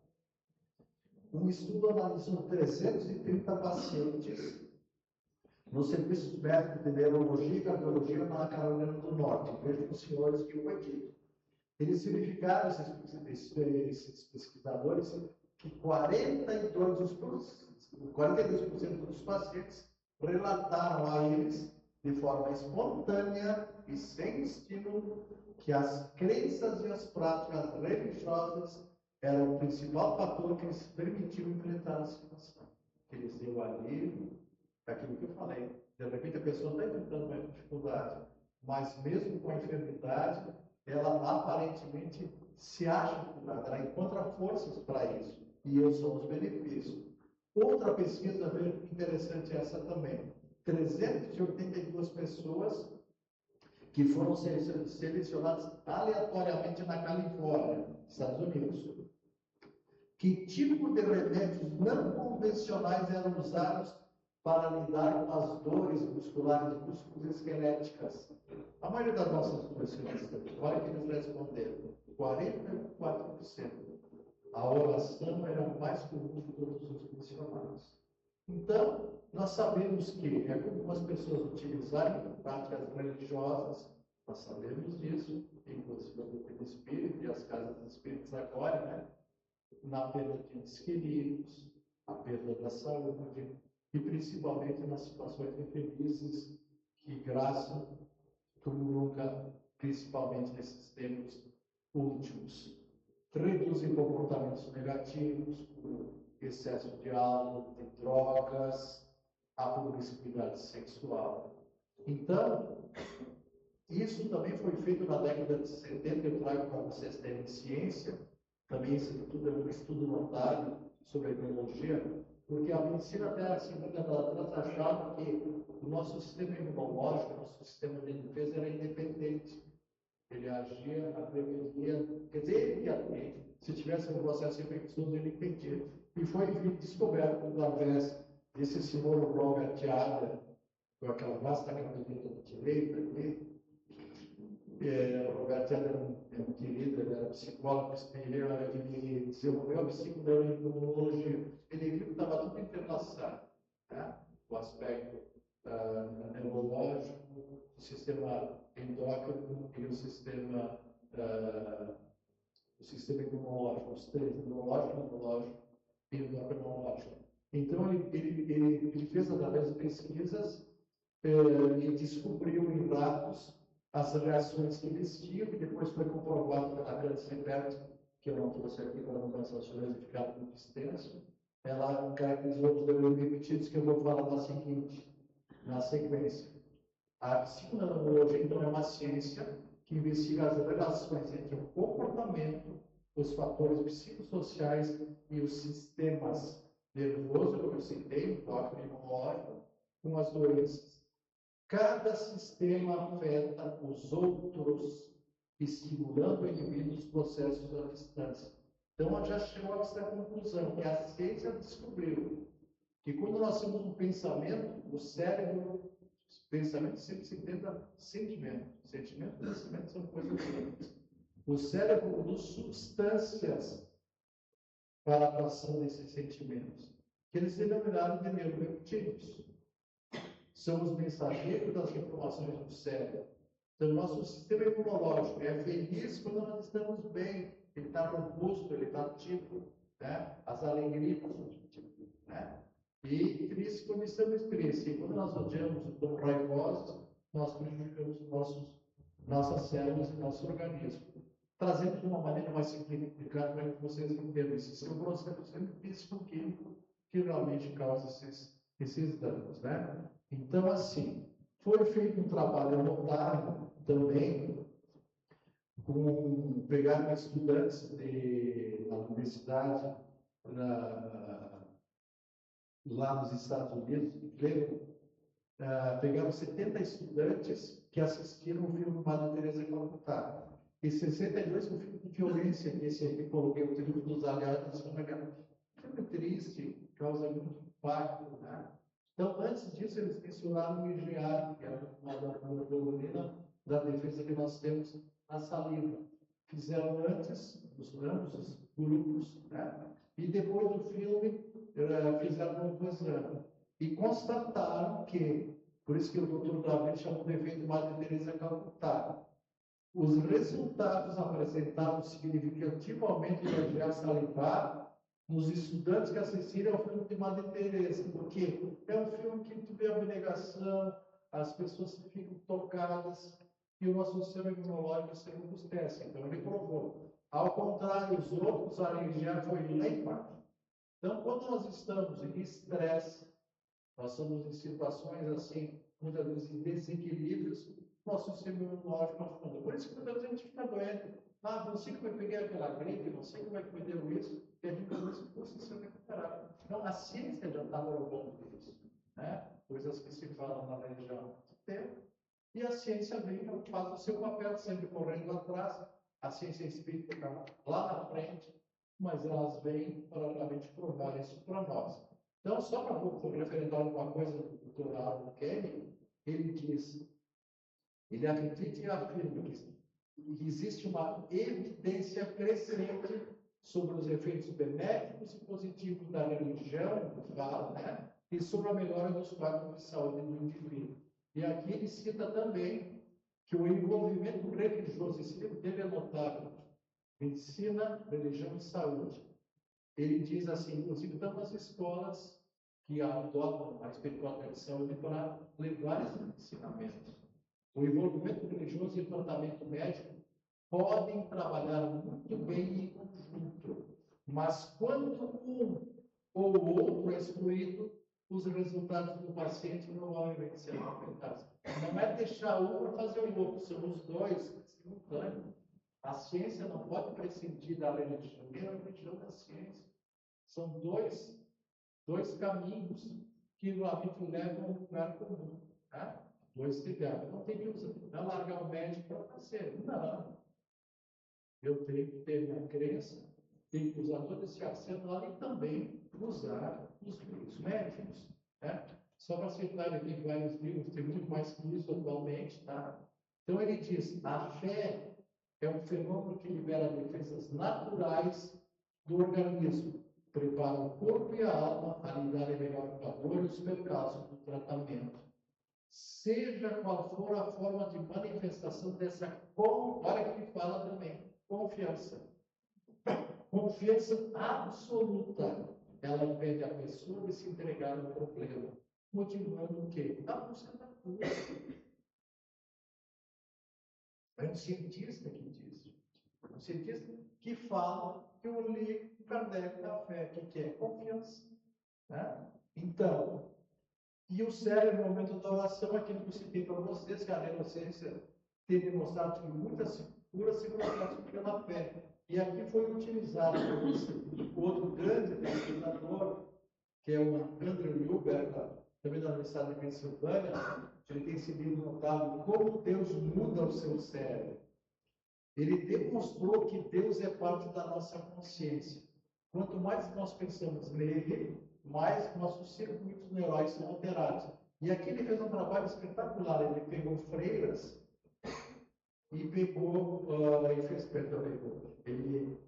Um estudo analisou 330 pacientes nos serviços médicos de neurologia e cardiologia na Carolina do Norte. Vejam os senhores que foi dito. Eles verificaram, esses pesquisadores, que 42% dos pacientes relataram a eles, de forma espontânea e sem estímulo, que as crenças e as práticas religiosas eram o principal fator que lhes permitiu enfrentar a situação. Que eles deu alívio, aquilo que eu falei. De repente a pessoa está enfrentando uma dificuldade, mas mesmo com a enfermidade, ela aparentemente se acha curada, ela encontra forças para isso. E esses são os benefícios. Outra pesquisa interessante essa também. 382 pessoas que foram selecionadas aleatoriamente na Califórnia, Estados Unidos. Que tipo de remédios não convencionais eram usados para lidar com as dores musculares e musculoesqueléticas? A maioria das nossas pessoas, olha que eles responderam, 44%. A oração era mais comum de todos os missionários. Então, nós sabemos que é como as pessoas utilizarem práticas religiosas, nós sabemos disso, inclusive o espírito e as casas espíritas agora, né? Na perda de entes queridos, a perda da saúde, e principalmente nas situações infelizes que graçam tu nunca, principalmente nesses tempos últimos. Reduzem comportamentos negativos, por excesso de álcool, de drogas, a promiscuidade sexual. Então, isso também foi feito na década de 70, eu trago para vocês terem ciência, também esse estudo é um estudo notável sobre a biologia, porque a medicina até a segunda década atrás achava que o nosso sistema imunológico, o nosso sistema de defesa era independente. Ele agia, a prevenir, quer dizer, ele ia ter, se tivesse um processo infeccioso, ele impedia. E foi descoberto através desse senhor Robert Adler, com aquela vasta camiseta de direita ali. O Robert Adler é um querido, ele era psicólogo, ele desenvolveu a psiconeuroimunologia. Ele viu que estava tudo interlaçado, né? O aspecto neurológico, o sistema endócrino e o sistema imunológico, os três, imunológico e endocrinológico. Então, ele fez através de pesquisas e descobriu em ratos as reações que eles tinham, e depois foi comprovado pela Câncer, que eu não trouxe aqui para não cansar os senhores e ficar muito extenso. Ela caracterizou os neuropeptídeos que eu vou falar na sequência. A psiconeuroimunologia, então, é uma ciência que investiga as relações entre o comportamento, os fatores psicossociais e os sistemas nervoso, como eu citei, endócrino e imunológico, com as doenças. Cada sistema afeta os outros, estimulando o indivíduo os processos à distância. Então, já chegou a essa conclusão, que a ciência descobriu que quando nós temos um pensamento, o cérebro, pensamento sempre se tenta sentimento. Sentimento e pensamento são coisas diferentes. O cérebro produz substâncias para a atuação desses sentimentos, que eles denominaram de neuropeptídeos. São os mensageiros das informações do cérebro. Então, nosso sistema imunológico é feliz quando nós estamos bem, ele está robusto, ele está ativo, né? As alegrias, né? E triste quando estamos tristes. E quando nós odiamos o dom raivosos, nós prejudicamos nossas células e nosso organismo. Trazendo de uma maneira mais simplificada para que vocês entendam. Esse é um processo físico-químico que realmente causa esses danos, né? Então, assim, foi feito um trabalho notável também com pegar estudantes da universidade lá nos Estados Unidos, pegaram 70 estudantes que assistiram o filme Madre Teresa de Calcutá. E 62 no filme de violência, que esse aqui coloquei o triunfo dos aliados da Segunda Guerra. Filme triste, causa muito impacto, né? Então, antes disso, eles mensuraram o IgA, que é uma hemoglobina da defesa que nós temos na saliva. Fizeram antes os grupos, né? E depois do filme, fizeram um exame. E constataram que, por isso que o Dr. David chamou de efeito Madre Teresa Calcutá, os resultados apresentados significativo aumento da IgA salivar nos estudantes que assistiram ao filme de Madre Teresa, porque é um filme que tu vê a abnegação, as pessoas ficam tocadas e o nosso sistema imunológico se robustece. Então ele provou. Ao contrário, os outros, a IgA foi lá embaixo. Então, quando nós estamos em estresse, nós estamos em situações assim, muitas vezes em desequilíbrios, nosso sistema imunológico afunda. Por isso que muitas vezes a gente fica doente. Não sei como eu peguei aquela gripe, não sei como é que me deu isso, e a gente não se fosse se recuperar. Então, a ciência já está provando isso, né? Coisas que se falam na religião há muito tempo, e a ciência vem e faz o seu papel, sempre correndo atrás. A ciência espírita está lá na frente, mas elas vêm para realmente provar isso para nós. Então, só para referendar uma coisa do Dr. Arnold Kelly, ele diz, ele acredita e afirma que existe uma evidência crescente sobre os efeitos benéficos e positivos da religião, né? E sobre a melhora dos quadros de saúde do indivíduo. E aqui ele cita também que o envolvimento religioso, esse livro dele é notável, Medicina, Religião e Saúde. Ele diz assim, inclusive, tantas escolas que adotam a espiritualidade de saúde para levar esses ensinamentos. O envolvimento religioso e o tratamento médico podem trabalhar muito bem em conjunto, mas quando um ou o outro é excluído, os resultados do paciente provavelmente serão afetados. Não é deixar um para fazer o outro, são os dois simultâneos. A ciência não pode prescindir da religião, nem a religião da ciência. São dois caminhos que realmente levam a um lugar comum. Tá? Dois ligados. Não tem que usar, largar o médico para fazer. Não. Eu tenho que ter minha crença, tenho que usar todo esse arsenal e também usar os meios médicos. Né? Só para citar aqui vários livros, tem muito mais que isso atualmente. Tá? Então ele diz, a fé é um fenômeno que libera defesas naturais do organismo, prepara o corpo e a alma a lidarem melhor com a dor e os percalços do tratamento. Seja qual for a forma de manifestação dessa, olha que fala também, confiança. Confiança absoluta. Ela impede a pessoa de se entregar ao problema, motivando o quê? A busca da cura. É um cientista que diz. Um cientista que fala que eu li Kardec da fé, que é confiança. Né? Então, e o cérebro, no momento da oração, aquilo que eu citei para vocês, que a neurociência tem demonstrado que muitas curas se processam pela fé. E aqui foi utilizado por outro grande pesquisador, que é o Andrew Newberg, também da Universidade de Pensilvânia. Ele tem esse livro notado, Como Deus Muda o Seu Cérebro. Ele demonstrou que Deus é parte da nossa consciência. Quanto mais nós pensamos nele, mais nossos circuitos neurais são alterados. E aqui ele fez um trabalho espetacular. Ele pegou freiras e pegou, ele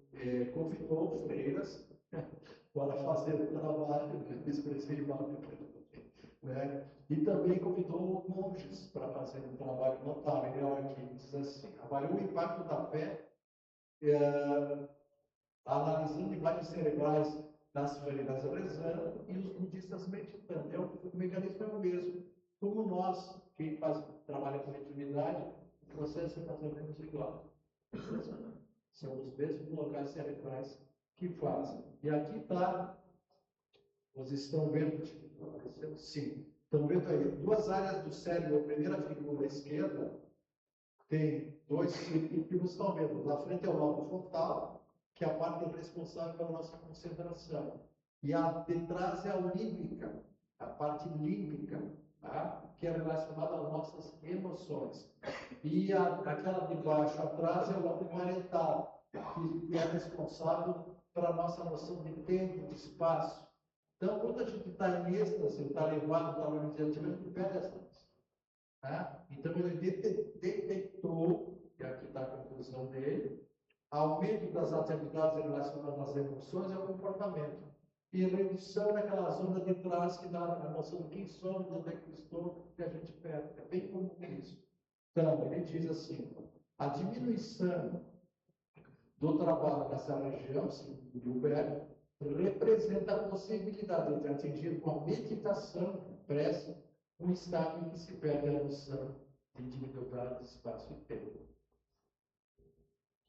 convidou freiras para fazer o trabalho, que me expressei mal, né? E também convidou monges para fazer um trabalho notável. Ele aqui diz assim, avaliou o impacto da fé, analisando imagens cerebrais das freiras rezando e os budistas meditando. O mecanismo é o mesmo. Como nós, quem trabalha com mediunidade, o processo é mais ou menos igual. São os mesmos locais cerebrais que fazem. E aqui está, vocês estão vendo, sim, estão vendo aí, duas áreas do cérebro, a primeira figura à esquerda, tem dois círculos que vocês estão vendo. Na frente é o lobo frontal, que é a parte responsável pela nossa concentração. E a de trás é a límbica, a parte límbica, tá? Que é relacionada às nossas emoções. E aquela de baixo atrás é o lobo parietal, que é responsável pela nossa noção de tempo, de espaço. Então, quando a gente está em êxtase, está levado para a iniciativa, a gente perde essa noção. Tá? Então, ele detectou, e aqui está a conclusão dele, aumento das atividades relacionadas às emoções e ao comportamento. E redução daquela zona de trás que dá a noção de quem somos, de onde é que estou, que a gente perde. É bem comum isso. Então, ele diz assim, a diminuição do trabalho nessa região, segundo o verbo, representa a possibilidade de atingir com a meditação pressa um estado em que se perde a noção de individualidade, espaço e tempo.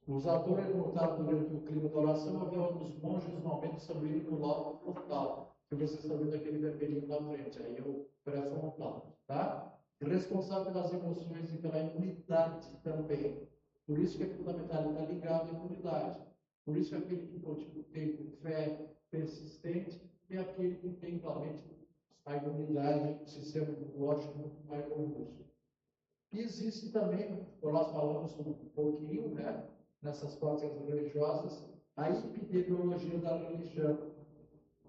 Os autores notaram durante o clima da oração havia um dos monges normalmente subirem no lobo frontal, que vocês estão vendo aquele vermelhinho na frente, aí é o pré-frontal, tá? Responsável pelas emoções e pela imunidade também. Por isso que é fundamental estar ligado à imunidade. Por isso que aquele que tem fé persistente é aquele que tem realmente a imunidade, o sistema imunológico muito mais robusto. E existe também, nós falamos um pouquinho, né, nessas práticas religiosas, a epidemiologia da religião,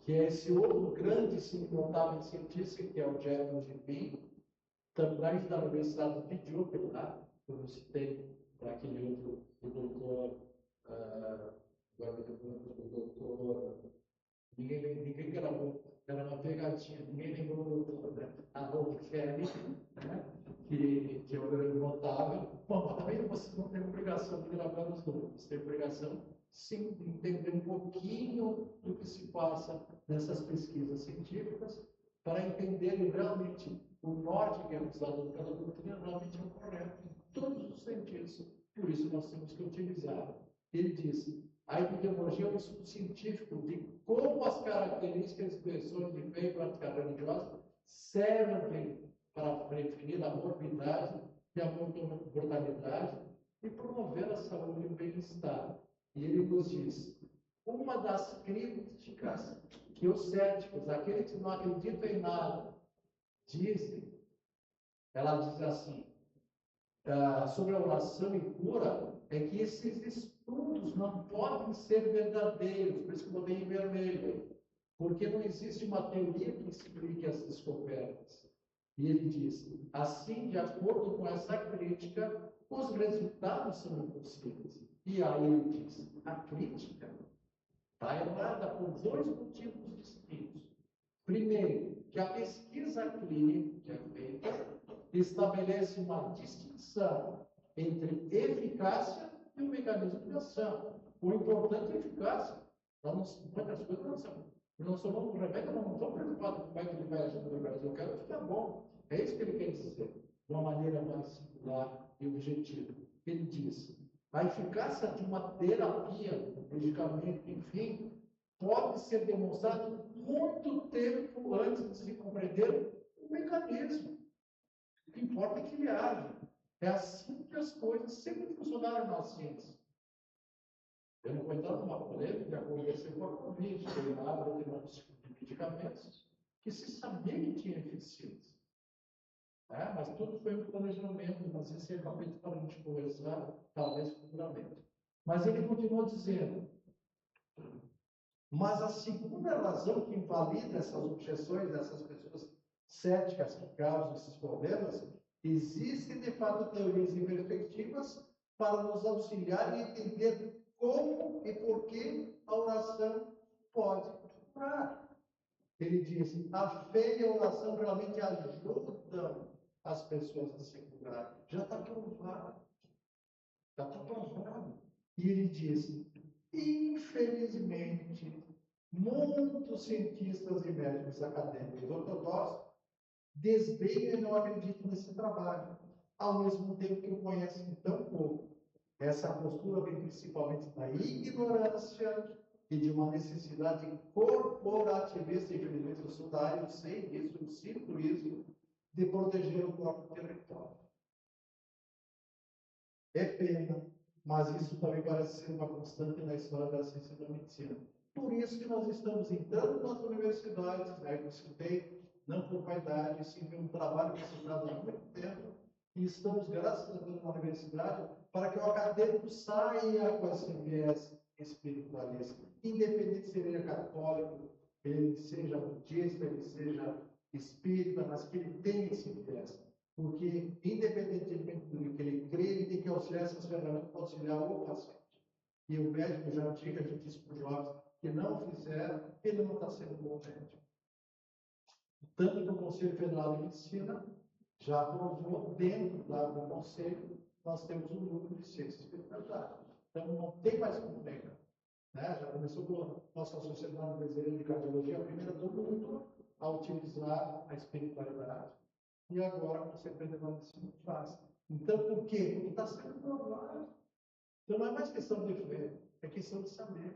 que é esse outro grande notável cientista, que é o Jeffrey Levine, também da Universidade de Duke, lá, como eu citei, aquele outro, o doutor, ninguém gravou, era uma pegadinha, ninguém lembrou do doutor, né? A Rose Kelly, né? que é um notável. Bom, mas também você não tem obrigação de gravar os números, você tem obrigação, sim, de entender um pouquinho do que se passa nessas pesquisas científicas, para entender realmente o norte que é usado pela doutrina realmente é o correto em todos os sentidos. Por isso nós temos que utilizar. Ele diz, a epidemiologia é um estudo científico de como as características e expressões de fé e prática religiosa servem para prevenir a morbidade e a mortalidade e promover a saúde e o bem-estar. E ele nos diz, uma das críticas que os céticos, aqueles que não acreditam em nada, dizem, ela diz assim, sobre a oração e cura, é que esses estudos não podem ser verdadeiros, por isso que eu botei em vermelho, porque não existe uma teoria que explique as descobertas. E ele diz, assim, de acordo com essa crítica, os resultados são impossíveis. E aí ele diz, a crítica está errada por dois motivos distintos. Primeiro, que a pesquisa clínica que é feita estabelece uma distinção entre eficácia e o mecanismo de ação. O importante é a eficácia. Muitas coisas não somos um remédio, não estamos preocupados com como é que ele vai agir no Brasil. Eu quero ficar bom. É isso que ele quer dizer, de uma maneira mais singular e objetiva. Ele diz, a eficácia de uma terapia, um medicamento, enfim, pode ser demonstrada muito tempo antes de se compreender o mecanismo. O que importa é que ele age. É assim que as coisas sempre funcionaram na ciência. Eu não vou entrar numa polêmica que aconteceu com a Covid, que foi lá para de medicamentos que se sabia que tinha eficiência. Mas tudo foi um planejamento, mas esse é o capítulo para a gente conversar, talvez futuramente. Mas ele continua dizendo, mas a segunda razão que invalida essas objeções dessas pessoas céticas que causam esses problemas, existem de fato teorias e perspectivas para nos auxiliar e entender como e por que a oração pode curar. Ele diz, a fé e a oração realmente ajudam as pessoas a se curar. Já está provado. Já está provado. E ele diz, infelizmente, Muitos cientistas e médicos acadêmicos ortodoxos desdenham e não acreditam nesse trabalho, ao mesmo tempo que o conhecem tão pouco. Essa postura vem principalmente da ignorância e de uma necessidade corporativista, infelizmente eu sou da área, eu sei disso, eu sinto isso, de proteger o próprio território. É pena, mas isso também parece ser uma constante na história da ciência e da medicina. Por isso que nós estamos entrando nas universidades, né? Eu citei, não por vaidade, sim por um trabalho que se faz há muito tempo, e estamos, graças a Deus, na universidade, para que o acadêmico saia com esse viés espiritualista, independente se ele é católico, ele seja budista, ele seja espírita, mas que ele tenha esse viés. Porque, independentemente do que ele crê, ele tem que auxiliar essas ferramentas para auxiliar o paciente. E o médico já antigo, a gente disse para os jovens que não fizeram, ele não está sendo bom médico. Tanto que o Conselho Federal de Medicina já aprovou, dentro do Conselho, nós temos um núcleo de ciência e espiritualidade. Então, não tem mais como negar. Né? Já começou com a nossa Sociedade Brasileira de Cardiologia, a primeira do mundo a utilizar a espiritualidade. E agora a Conselho Federal de Medicina faz. Então, por quê? Porque está sendo provado. Então, não é mais questão de fé, é questão de saber.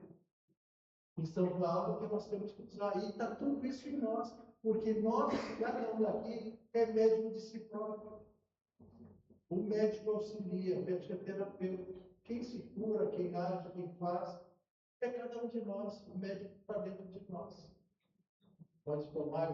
Então, é algo que nós temos que usar. E está tudo isso em nós, porque nós, cada um daqui, é médico de si próprio. O médico auxilia, o médico é terapeuta. Quem se cura, quem age, quem faz, é cada um de nós. O médico está dentro de nós. Pode tomar,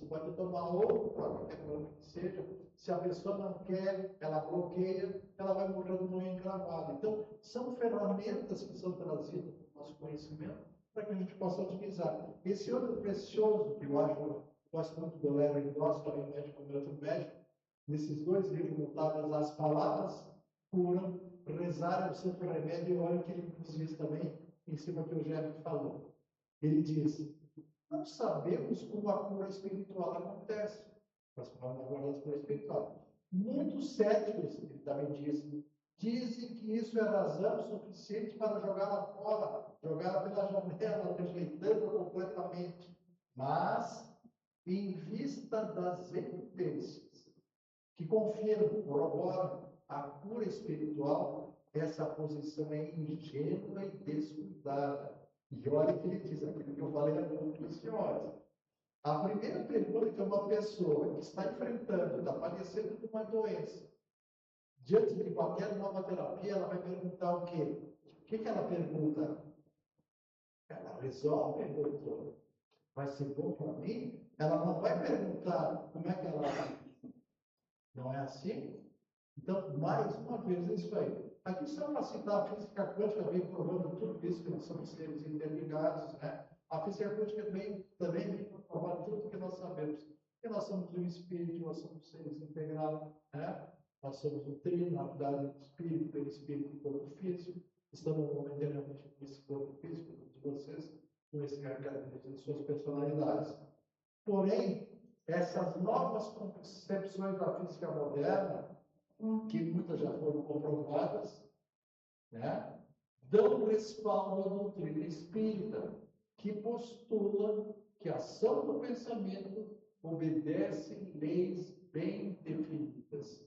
pode tomar outro, qualquer coisa que seja. Se a pessoa não quer, ela bloqueia, ela vai morrer no encravado. Então, são ferramentas que são trazidas para o nosso conhecimento para que a gente possa utilizar. Esse outro precioso, que eu acho, gosto muito do Larry Doss, também médico, como outro médico, nesses dois livros notáveis, As Palavras Curam, Rezar é o Santo Remédio, e olha o que ele nos diz também, em cima do que o Eugênio falou. Ele diz: não sabemos como a cura espiritual acontece. Nós falamos agora da cura espiritual. Muitos céticos, ele também dizem que isso é razão suficiente para jogá-la fora, jogá-la pela janela, rejeitando completamente. Mas, em vista das evidências que confirmam, corroboram a cura espiritual, essa posição é ingênua e descuidada. E olha o que ele diz, aquilo que eu falei há pouco dos senhores. A primeira pergunta que uma pessoa que está enfrentando, está padecendo de uma doença, diante de qualquer nova terapia, ela vai perguntar o quê? O que ela pergunta? Ela resolve, doutor? Vai ser bom para mim? Ela não vai perguntar como é que ela vai. Não é assim? Então, mais uma vez, é isso aí. Aqui só para citar a física quântica, vem provando tudo isso, que nós somos seres interligados, né? A física quântica também vem provando tudo que nós sabemos. Que nós somos um espírito, nós somos seres integrados, né? Nós somos um trino, na verdade, um espírito, perispírito e corpo físico. Estamos momentaneamente com esse corpo físico de vocês, com esse característico de suas personalidades. Porém, essas novas concepções da física moderna, que muitas já foram comprovadas, né, dão respaldo à doutrina espírita, que postula que a ação do pensamento obedece leis bem definidas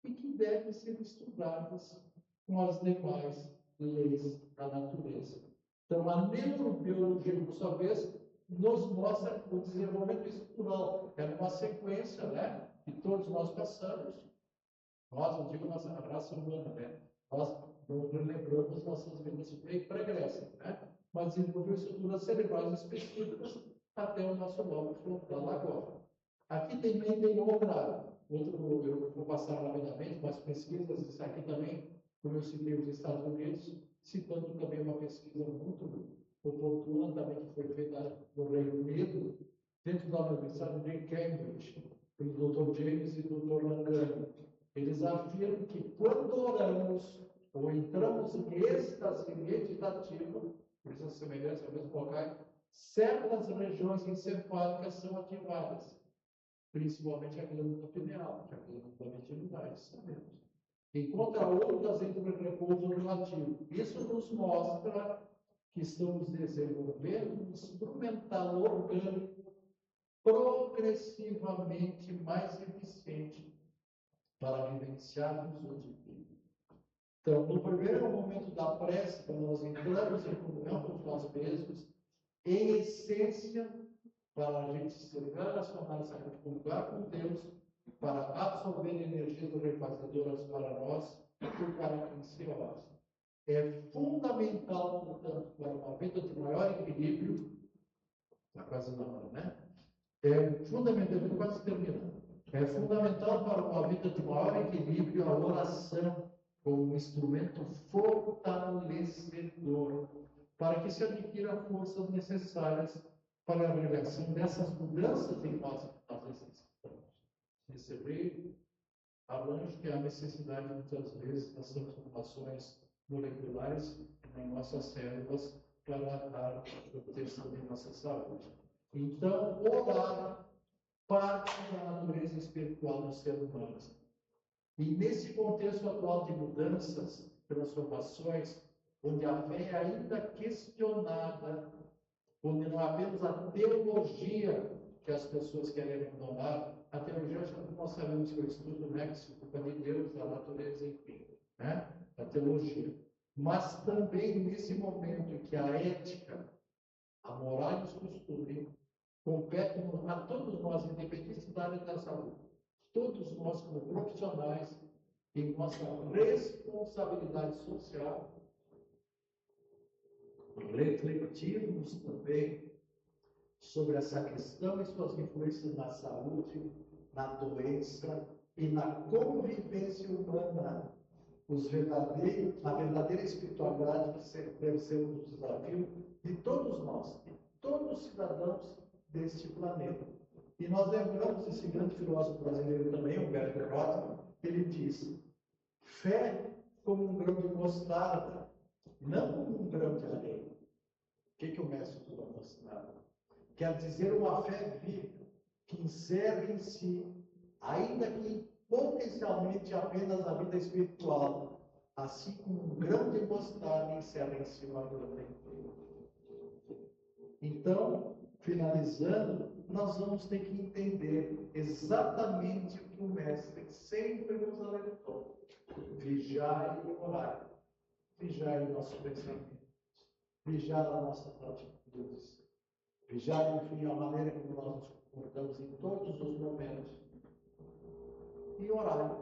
e que devem ser estudadas com as demais leis da natureza. Então, a neurobiologia, por sua vez, nos mostra o desenvolvimento estrutural. É uma sequência, né, que todos nós passamos. Nós, não digo nossa raça humana, né? Nós não lembramos nossas vidas pregressas, né? Mas desenvolveu estruturas cerebrais específicas até o nosso lobo frontal agora. Aqui também tem outro, eu vou passar rapidamente, mas pesquisas, isso aqui também, como eu citei os Estados Unidos, citando também uma pesquisa muito oportuna, também que foi feita no Reino Unido, dentro da Universidade de Cambridge, pelo Dr. James e Dr. Langani. Eles afirmam que quando oramos ou entramos em êxtase meditativo, por isso a semelhança ao mesmo local, certas regiões encefálicas são ativadas, principalmente a glândula pineal, que é a glândula da mediunidade, sabemos. Enquanto a outras entram em repouso relativo. Isso nos mostra que estamos desenvolvendo um instrumental orgânico progressivamente mais eficiente para vivenciarmos o divino. Então, no primeiro momento da prece, quando nós entramos em comunhão com nós mesmos, em essência, para a gente se relacionar, se comunicar com Deus, para absorver energias refazedoras para nós e para iniciar. É fundamental, portanto, para uma vida de maior equilíbrio, está quase na hora, né? É fundamental, quase terminando. É fundamental para uma vida de maior equilíbrio a oração como um instrumento fortalecedor, para que se adquira forças necessárias para a realização dessas mudanças em nós que nós necessitamos. Receber, falamos que há necessidade, muitas vezes, das transformações moleculares em nossas células para dar proteção de nossa saúde. Então, orar parte da natureza espiritual do ser humano. E nesse contexto atual de mudanças, transformações, onde a fé é ainda questionada, onde não é apenas a teologia que as pessoas querem abandonar, a teologia, nós sabemos que é o estudo, né, que se ocupa de Deus, da natureza, enfim, né, a teologia. Mas também nesse momento em que a ética, a moral e os costumes competem a todos nós, independente da área da saúde, todos nós como profissionais, em nossa responsabilidade social, refletirmos também sobre essa questão e suas influências na saúde, na doença e na convivência humana. A verdadeira espiritualidade que deve ser um desafio de todos nós, de todos os cidadãos deste planeta. E nós lembramos esse grande filósofo brasileiro também, Humberto Eco, ele diz: fé como um grão de mostarda, não como um grão de areia. O que o mestre do mostarda? Quer dizer uma fé viva, que encerra em si, ainda que potencialmente apenas a vida espiritual, assim como um grão de mostarda encerra em si uma vida inteira. Então, finalizando, nós vamos ter que entender exatamente o que o mestre sempre nos alertou: vigiar e orar, vigiar o nosso pensamento, vigiar as nossas atitudes, vigiar, enfim, a maneira como nós nos comportamos em todos os momentos, e orar.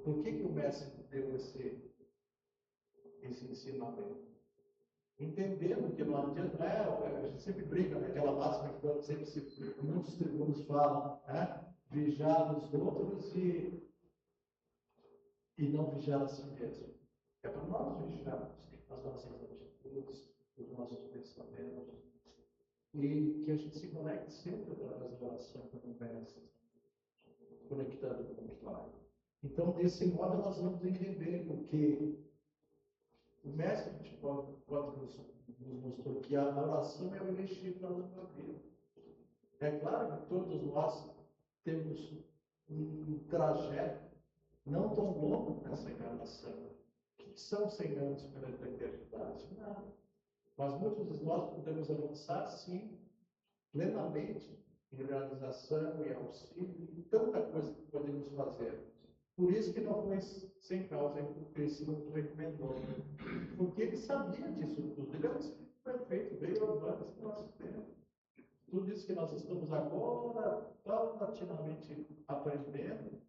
Por que o mestre deu esse ensinamento? Entendendo que não adianta, a gente sempre briga, naquela máxima que sempre muitos tribunos falam, vigiar os outros e não vigiar a si mesmo. É para nós vigiarmos as nossas atitudes, os nossos pensamentos, e que a gente se conecte sempre através da oração com o mestre, conectado com o Pai. Então, desse modo, nós vamos entender que o mestre nos mostrou que a oração é o elixir da nossa vida. É claro que todos nós temos um trajeto não tão longo nessa encarnação, que são 100 anos pela eternidade. Não. Mas muitos de nós podemos avançar, sim, plenamente, em realização e auxílio, e tanta coisa que podemos fazer. Por isso que não foi sem causa que o Cristo nos recomendou. Porque ele sabia disso tudo. Ele era um espírito perfeito, veio antes do nosso tempo. Tudo isso que nós estamos agora, paulatinamente aprendendo,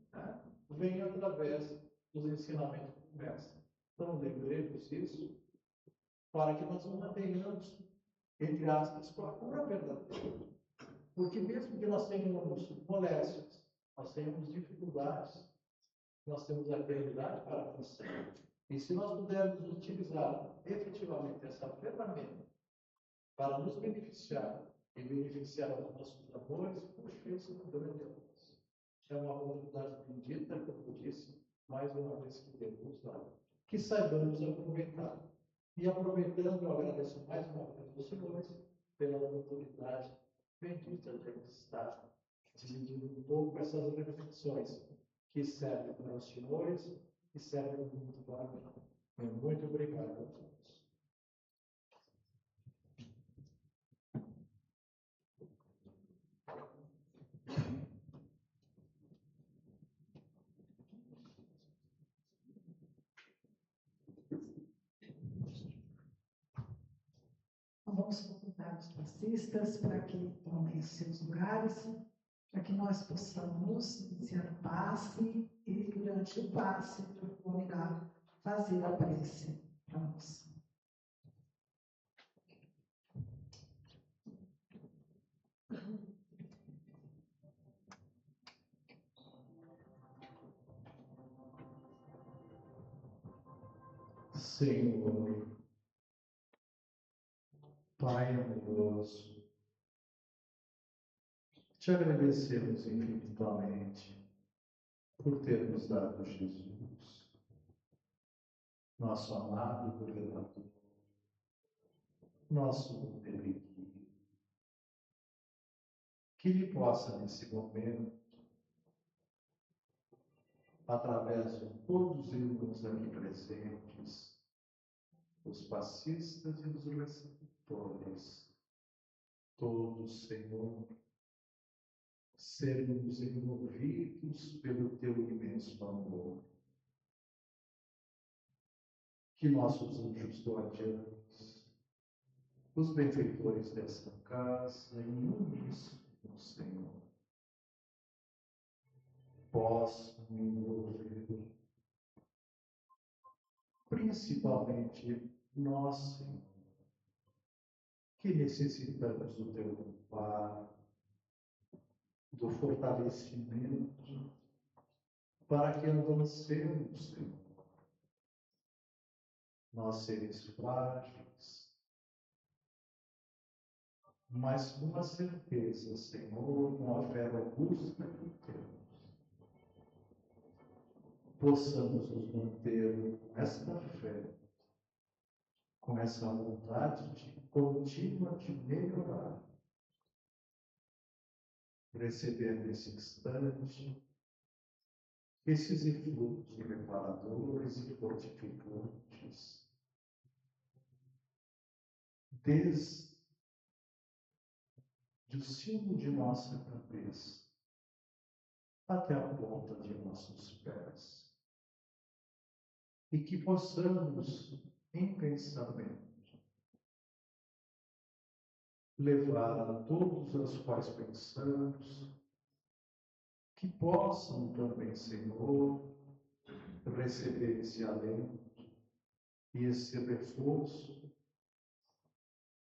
vem através dos ensinamentos do Mestre. Então, lembremos isso, para que nós não mantenhamos, entre aspas, com a cura verdadeira. Porque mesmo que nós tenhamos moléstias, nós tenhamos dificuldades, nós temos a habilidade para avançar. E se nós pudermos utilizar efetivamente essa ferramenta para nos beneficiar e beneficiar os nossos amores, puxa, isso é um grande avanço. É uma oportunidade bendita, como eu disse, mais uma vez que Deus nos dá. Que saibamos aproveitar. E aproveitando, eu agradeço mais uma vez aos senhores pela oportunidade bendita de estar dividindo um pouco essas reflexões que servem para os senhores e servem muito para mim. Muito obrigado a todos. passistas para que tomem os seus lugares, para que nós possamos iniciar o passe e, durante o passe, o Turcone irá fazer a prece para nós. Senhor, Pai amoroso, te agradecemos infinitamente por ter nos dado Jesus, nosso amado Redentor, nosso peregrino, que lhe possa, nesse momento, através de todos os irmãos aqui presentes, os passistas e os receptores, todos, Senhor, sermos envolvidos pelo teu imenso amor. Que nossos anjos guardiães, os benfeitores desta casa, em uníssono, Senhor, possam envolver, principalmente nós, Senhor, que necessitamos do teu amparo, do fortalecimento, para que avancemos, Senhor. Nós seres frágeis, mas com a certeza, Senhor, com a fé robusta que temos, possamos nos manter com esta fé, com essa vontade contínua de melhorar, receber nesse instante esses eflutos reparadores e fortificantes, desde o cimo de nossa cabeça até a ponta de nossos pés, e que possamos, em pensamento, levar a todos os quais pensamos, que possam também, Senhor, receber esse alento e esse reforço,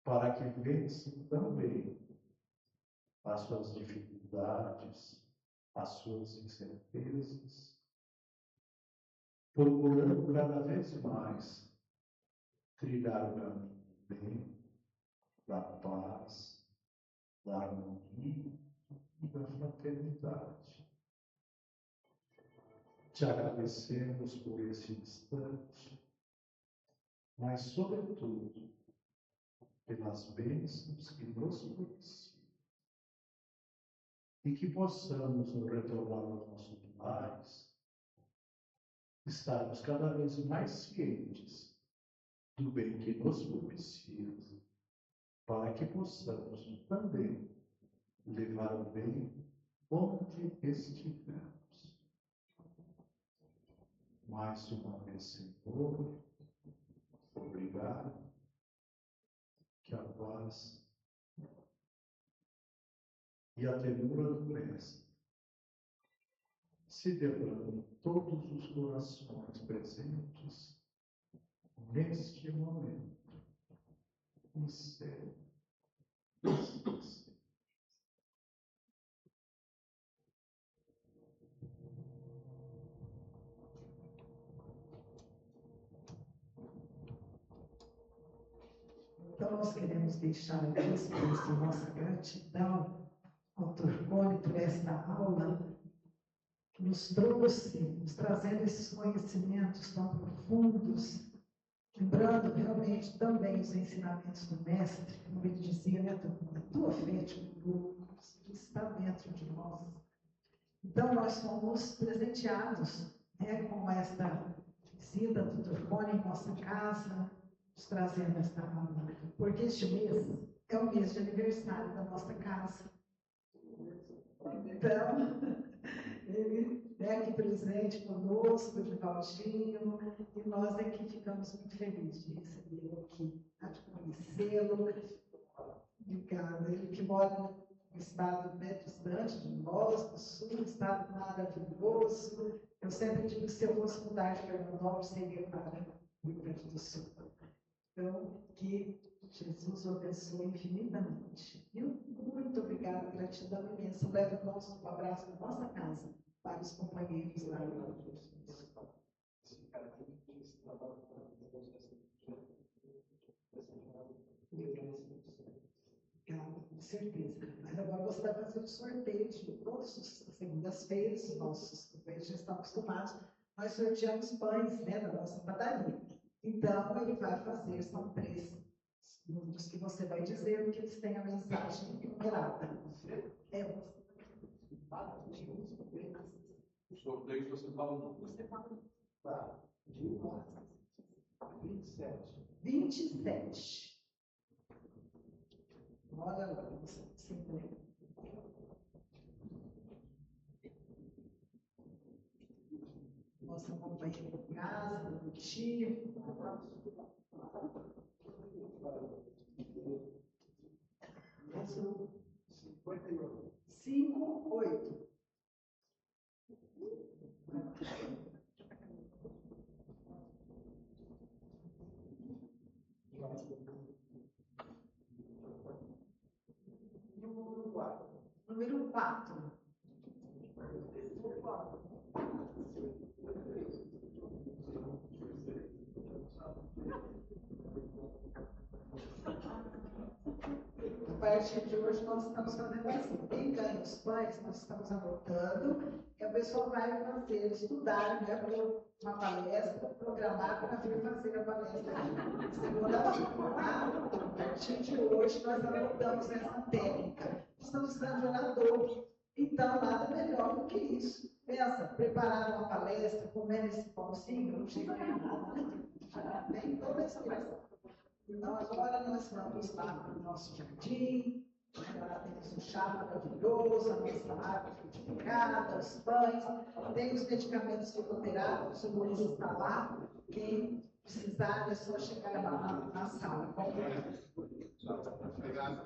para que vençam também as suas dificuldades, as suas incertezas, procurando cada vez mais trilhar o caminho do bem, da paz, da harmonia e da fraternidade. Te agradecemos por esse instante, mas, sobretudo, pelas bênçãos que nos propiciam, e que possamos, no retornar aos nossos lares, estarmos cada vez mais cientes do bem que nos propicia, para que possamos também levar o bem onde estivermos. Mais uma vez, Senhor, obrigado, que a paz e a ternura do Mestre se derramem em todos os corações presentes neste momento. E sempre. Então, nós queremos deixar aqui expressa nossa gratidão ao Turcone por esta aula que nos trouxe, nos trazendo esses conhecimentos tão profundos, lembrando realmente também os ensinamentos do Mestre, como ele dizia, né, a tua fé de grupo, que está dentro de nós. Então, nós somos presenteados, né, com esta visita do Turcone em nossa casa, nos trazendo esta aula, porque este mês é o mês de aniversário da nossa casa. Então, ele é aqui presente conosco, de Valdinho, e nós aqui ficamos muito felizes de recebê-lo aqui, de conhecê-lo. Obrigada. Ele que mora num estado distante de nós, do sul, um estado maravilhoso. Eu sempre digo que se eu fosse mudar de Fernandópolis, seria para o Rio Grande do Sul. Então, que Jesus o abençoe infinitamente. E muito obrigada, gratidão imensa. Leve o nosso abraço na nossa casa para os companheiros lá. Com certeza. Mas agora você vai fazer o sorteio de todas as segundas-feiras, os nossos companheiros já estão acostumados. Nós sorteamos pães, né, da nossa padaria. Então, ele vai fazer, são 3 números que você vai dizer, porque eles têm a mensagem numerada. O sorteio você fala um número. Você fala. Tá. 27. 27. Olha lá, você sempre. Nossa companheira de casa, do tio. 58. Número 4. A partir de hoje, nós estamos fazendo assim. Quem ganha os pães, nós estamos anotando, e a pessoa vai fazer, estudar, né, uma palestra, programar para vir fazer a palestra aqui. Segunda-feira, a partir de hoje, nós anotamos essa técnica. Estamos precisando de orador. Então, nada melhor do que isso. Pensa, preparar uma palestra, comer esse pãozinho, não chega a nada, né? Já tem toda a inspiração. Então, agora nós vamos lá para o nosso jardim, lá temos um chá maravilhoso, a nossa água frutificada, os pães, tem os medicamentos fitoterápicos, o Luiz está lá, quem precisar é só chegar lá na sala. Obrigado.